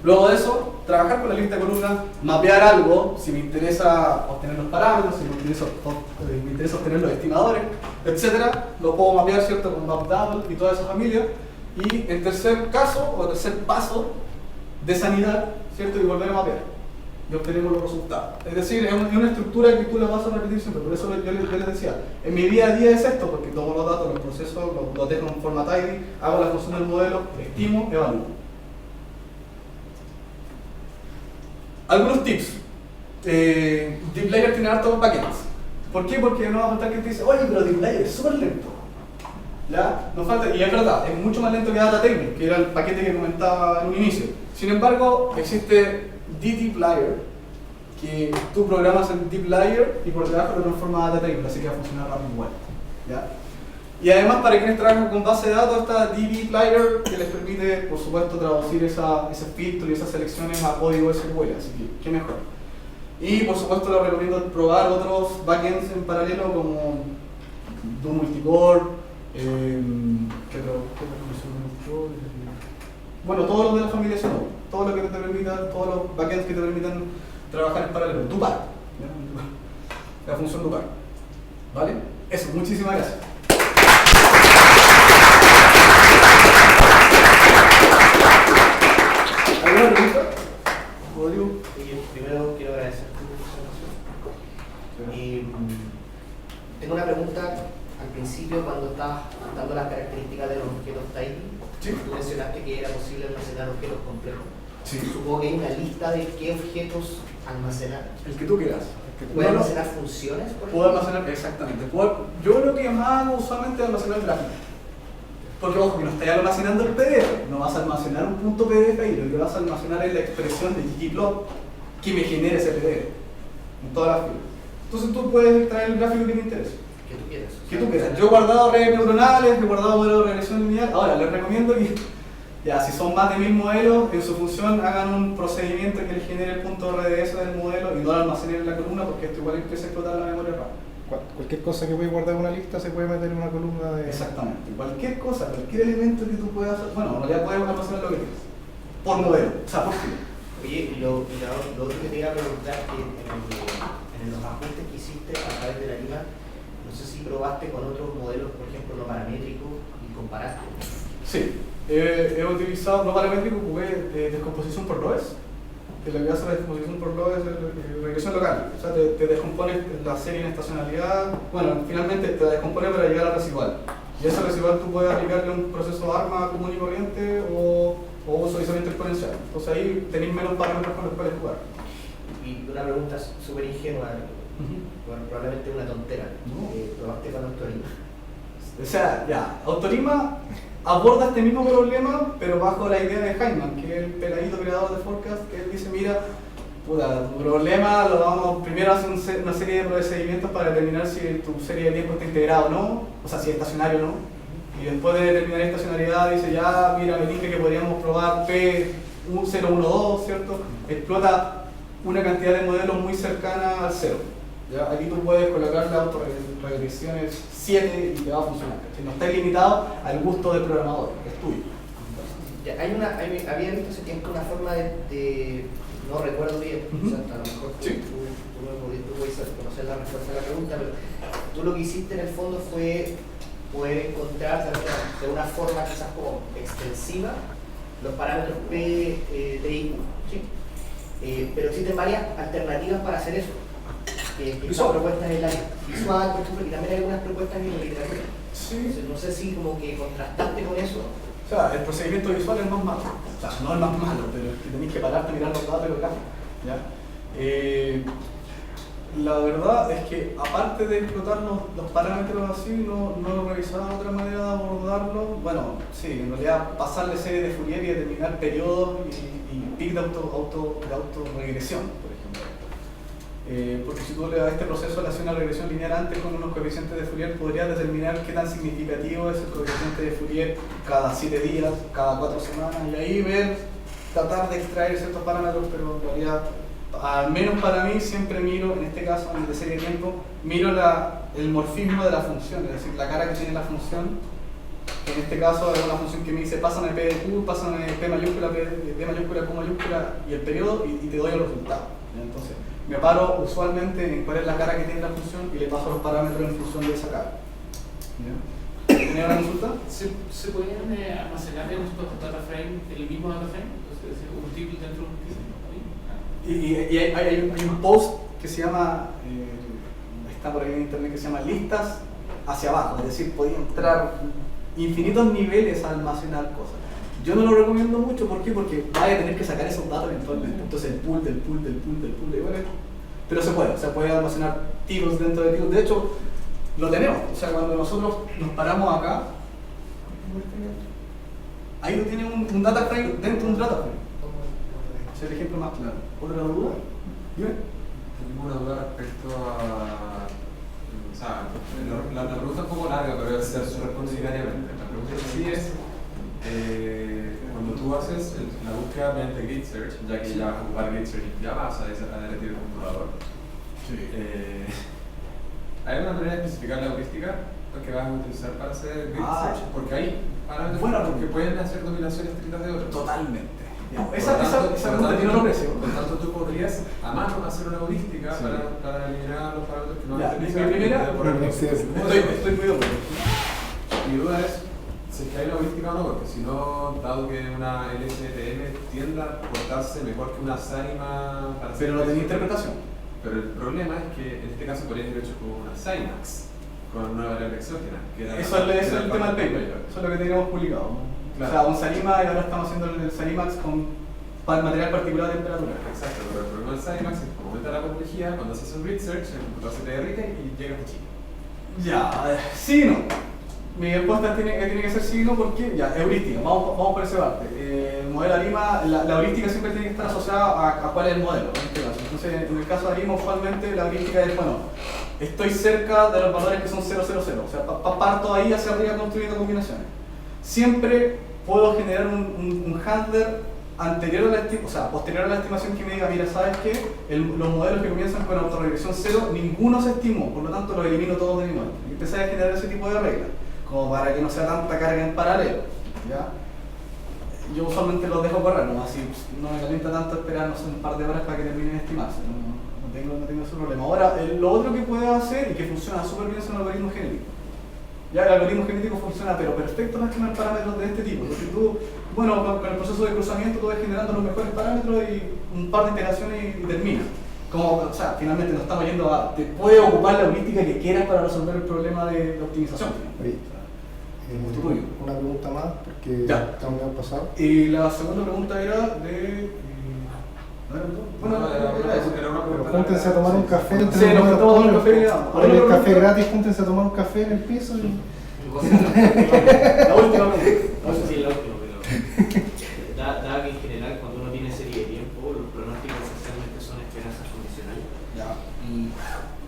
Luego de eso, trabajar con la lista de columnas, mapear algo, si me interesa obtener los parámetros, si me interesa obtener los estimadores, etc. Lo puedo mapear, ¿cierto? Con MapDouble y toda esa familia. Y en tercer caso, o tercer paso, desanidar, ¿cierto? Y volver a mapear. Y obtenemos los resultados. Es decir, es una estructura que tú la vas a repetir siempre. Por eso yo les decía, en mi día a día es esto, porque tomo los datos, los proceso, los dejo en forma tidy, hago la función del modelo, estimo, evalúo. Algunos tips. DeepLayer tiene hartos backends. ¿Por qué? Porque no va a faltar que te dice, oye, pero DeepLayer es súper lento. ¿Ya? Nos falta, y es verdad, es mucho más lento que DataTechnix, que era el paquete que comentaba en un inicio. Sin embargo, existe DeepLayer, que tú programas en DeepLayer y por debajo lo transforma a DataTechnix, así que va a funcionar rápido igual. ¿Ya? Y además, para quienes trabajan con base de datos, está DeepLayer, que les permite, por supuesto, traducir ese filtro y esas selecciones a código SQL, así que qué mejor. Y por supuesto, les recomiendo probar otros backends en paralelo como DoMulticore. Bueno, todos los de la familia Snow, todo lo que te permita, todos los backends que te permitan trabajar en paralelo. Dupar, la función Dupar. ¿Vale? Eso, muchísimas gracias. ¿Alguna pregunta? Rodrigo. Primero quiero agradecer tu presentación. Tengo una pregunta. Al principio, cuando estabas dando las características de los objetos tidy, sí, tú mencionaste que era posible almacenar objetos complejos. Sí. Supongo que hay una lista de qué objetos almacenar. El que tú quieras. ¿Puede almacenar funciones? Puedo almacenar, exactamente. Yo lo que más hago usualmente es almacenar gráficos. Porque ojo, que no estás almacenando el PDF, no vas a almacenar un punto PDF ahí, lo que vas a almacenar es la expresión de ggplot que me genere ese PDF en todas las filas. Entonces tú puedes traer el gráfico que te interese. Que tú quieras. Que tú quieras. Yo he guardado redes neuronales, he guardado modelos de regresión lineal. Ahora, les recomiendo que, ya, si son más de 1000 modelos, en su función hagan un procedimiento que les genere el punto RDS del modelo y no lo almacenen en la columna, porque esto igual empieza a explotar la memoria RAM. Cualquier cosa que puedes guardar en una lista se puede meter en una columna de... Exactamente. Cualquier cosa, cualquier elemento que tú puedas hacer, bueno, ya puedes almacenar lo que quieras. Por modelo, o sea, por fila. Oye, lo otro que te iba a preguntar, que en los ajustes que hiciste a través de la lima, no sé si probaste con otros modelos, por ejemplo, no paramétricos, y comparaste. Sí, he utilizado no paramétrico, ocupé descomposición por loes, que lo que hace la descomposición por loes es regresión local, o sea, te descompone la serie en estacionalidad, bueno, finalmente te la descompone para llegar a la residual, y esa residual tú puedes aplicarle un proceso ARMA común y corriente o suavizamiento exponencial, entonces ahí tenéis menos parámetros con los cuales jugar. Y una pregunta súper ingenua, Bueno, probablemente una tontera. ¿Probaste con Autorima? O sea, ya, Autorima aborda este mismo problema, pero bajo la idea de Hyman, que es el peladito creador de Forecast, que él dice, mira, puta, tu problema lo vamos, primero hacer una serie de procedimientos para determinar si tu serie de tiempo está integrada o no, o sea, si es estacionario o no, y después de determinar estacionalidad dice, ya, mira, me dije que podríamos probar P012, ¿cierto? Explota una cantidad de modelos muy cercana al cero. ¿Ya? Aquí tú puedes colocarle autorregresiones 7 y te va a funcionar. No está limitado al gusto del programador, es tuyo. Ya, había visto hace tiempo una forma de no recuerdo bien, o sea, a lo mejor tú puedes conocer la respuesta a la pregunta, pero tú lo que hiciste en el fondo fue poder encontrar de una forma quizás como extensiva los parámetros P de IQ, ¿sí? Pero existen varias alternativas para hacer eso. Son propuestas en la visual, por ejemplo, y también hay algunas propuestas en la literatura. Sí. Entonces, no sé si como que contrastaste con eso. O sea, el procedimiento visual es más malo. O sea, no es más malo, pero es que tenéis que pararte a mirar los datos y los gráficos. ¿Ya? La verdad es que, aparte de explotar los parámetros así, no lo revisaba otra manera de abordarlo. Bueno, sí, en realidad pasarle serie de Fourier y determinar periodos y pic de autorregresión, por ejemplo. Porque si tú le das este proceso le haces una regresión lineal antes con unos coeficientes de Fourier, podrías determinar qué tan significativo es el coeficiente de Fourier cada 7 días, cada 4 semanas, y ahí tratar de extraer ciertos parámetros, pero en realidad, al menos para mí, siempre miro, en este caso, en el de serie de tiempo, miro el morfismo de la función, es decir, la cara que tiene la función, que en este caso es una función que me dice pásame P de Q, pásame P mayúscula, P mayúscula, Q mayúscula y el periodo y te doy el resultado. Entonces, me paro usualmente en cuál es la cara que tiene la función y le paso los parámetros en función de esa cara. ¿Tenía una consulta? ¿Se pueden almacenar en estos data frame el mismo data frame? Es decir, un tip dentro de un tip. Y hay un post que se llama, está por ahí en internet, que se llama listas hacia abajo, es decir, podía entrar infinitos niveles a almacenar cosas. Yo no lo recomiendo mucho, ¿por qué? Porque vaya a tener que sacar esos datos eventualmente, entonces el pool del pool, igual, pero se puede almacenar tiros dentro de tiros, de hecho lo tenemos, o sea, cuando nosotros nos paramos acá, ahí lo tiene un data frame dentro de un data frame. Es el ejemplo más claro. ¿Otra duda? Dime. Tengo una duda respecto a... O sea, la pregunta es un poco larga, pero se responde diariamente. La pregunta sí es, cuando tú haces la búsqueda mediante grid search, ya que ya vas a ocupar grid search, ya vas a derretir el computador. Sí. ¿Hay alguna manera de especificar la heurística que vas a utilizar para hacer grid search? Porque hay parámetros porque pueden hacer dominaciones estrictas de otros. Totalmente. Esa pregunta tiene otro precio. Por tanto, tú podrías a mano hacer una heurística para eliminar los parámetros que no ya, han mi primera, estoy muy de acuerdo. Mi duda es si es que hay una heurística o no, porque si no, dado que una LSTM tiende a portarse mejor que una SAIMA para hacer. Pero no tenía interpretación. Pero el problema es que en este caso podría ser hecho con una SIMAX, con una variable exógena. Eso es el tema del paper, eso es lo que teníamos publicado. Claro. O sea, un SARIMA y ahora estamos haciendo el SARIMAX con material particular de temperatura. Exacto, pero el problema del SARIMAX es que aumenta la complejidad, cuando se hace un grid search, el computador se te derrite y llega a chico. Ya, sí y no. Mi respuesta tiene que ser sí y no porque, ya, heurística, vamos por esa parte. El modelo ARIMA, la heurística siempre tiene que estar asociada a cuál es el modelo, en este caso. Entonces, en el caso de ARIMA, usualmente la heurística es, bueno, estoy cerca de los valores que son 000, o sea, parto ahí hacia arriba construyendo combinaciones. Siempre puedo generar un handler anterior a la estimación, o sea, posterior a la estimación que me diga, mira, ¿sabes qué? Los modelos que comienzan con autorregresión 0, ninguno se estimó, por lo tanto los elimino todos de mi modelo. Y empecé a generar ese tipo de reglas, como para que no sea tanta carga en paralelo, ¿ya? Yo usualmente los dejo correr, ¿no? Así no me calienta tanto esperar, no sé, un par de horas para que terminen de estimarse, no tengo ese problema. Ahora, lo otro que puedes hacer y que funciona súper bien son los algoritmos genéticos. Ya el algoritmo genético funciona, pero perfecto para estimar parámetros de este tipo. Porque tú, bueno, con el proceso de cruzamiento tú vas generando los mejores parámetros y un par de iteraciones y terminas. Como, o sea, finalmente nos estamos yendo a... Te puede ocupar la heurística que quieras para resolver el problema de optimización. Una pregunta más, porque ya estamos en el pasado. Y la segunda pregunta era de... Bueno, era eso. Pero júntense a tomar un café entre Sí, los nos nuevos tomamos un pobres. café, ya. Ahora el café gratis, júntense a tomar un café en el piso y... La última pregunta. No sé si es la última, pero dado que en general cuando uno tiene serie de tiempo, los pronósticos esencialmente son esperanzas condicionales.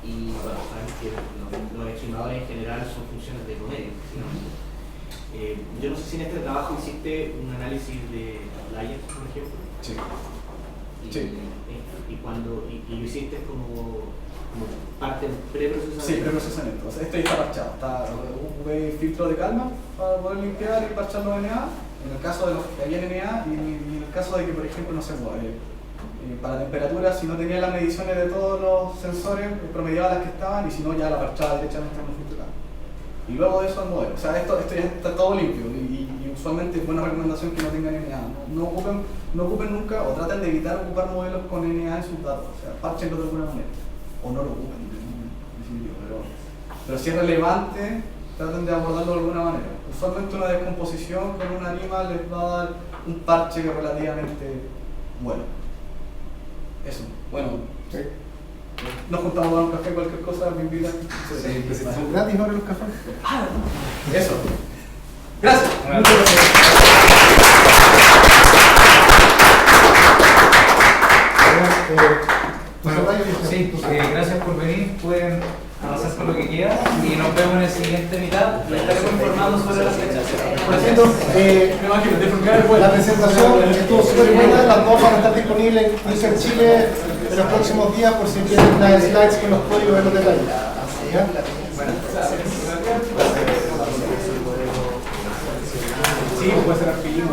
Y bueno, sabemos que los estimadores en general son funciones de promedio, digamos. Yo no sé si en este trabajo hiciste un análisis de layers, por ejemplo. Sí. Y lo hiciste como parte del preprocesamiento. Sí, preprocesamiento. O sea, esto ya está parchado. Ocupé filtro de calma para poder limpiar y parchar los NA. En el caso de los que había NA y en el caso de que, por ejemplo, no sé, para temperatura, si no tenía las mediciones de todos los sensores, promediaba las que estaban y si no, ya la parchaba directamente en el filtro de calma. Y luego de eso al modelo. O sea, esto ya está todo limpio y usualmente es buena recomendación que no tengan NA. No ocupen nunca o traten de evitar ocupar modelos con NA en sus datos. O sea, parchenlo de alguna manera. O no lo ocupen, pero si es relevante, traten de abordarlo de alguna manera. Usualmente una descomposición con una anima les va a dar un parche relativamente bueno. Eso, bueno. Sí. Nos juntamos a tomar un café, cualquier cosa, me invitan. Sí, son gratis ahora los cafés. Eso. Gracias. Muchas gracias. Sí, gracias por venir. Pueden avanzar con lo que quieran y nos vemos en el siguiente mitad. Les estaremos informando sobre las fechas. Por cierto, la presentación estuvo súper buena. Las dos van a estar disponibles en User Chile en los próximos días por si quieren las slides con los códigos en los detalles. ¿Ya? Sí, puede ser arpillino.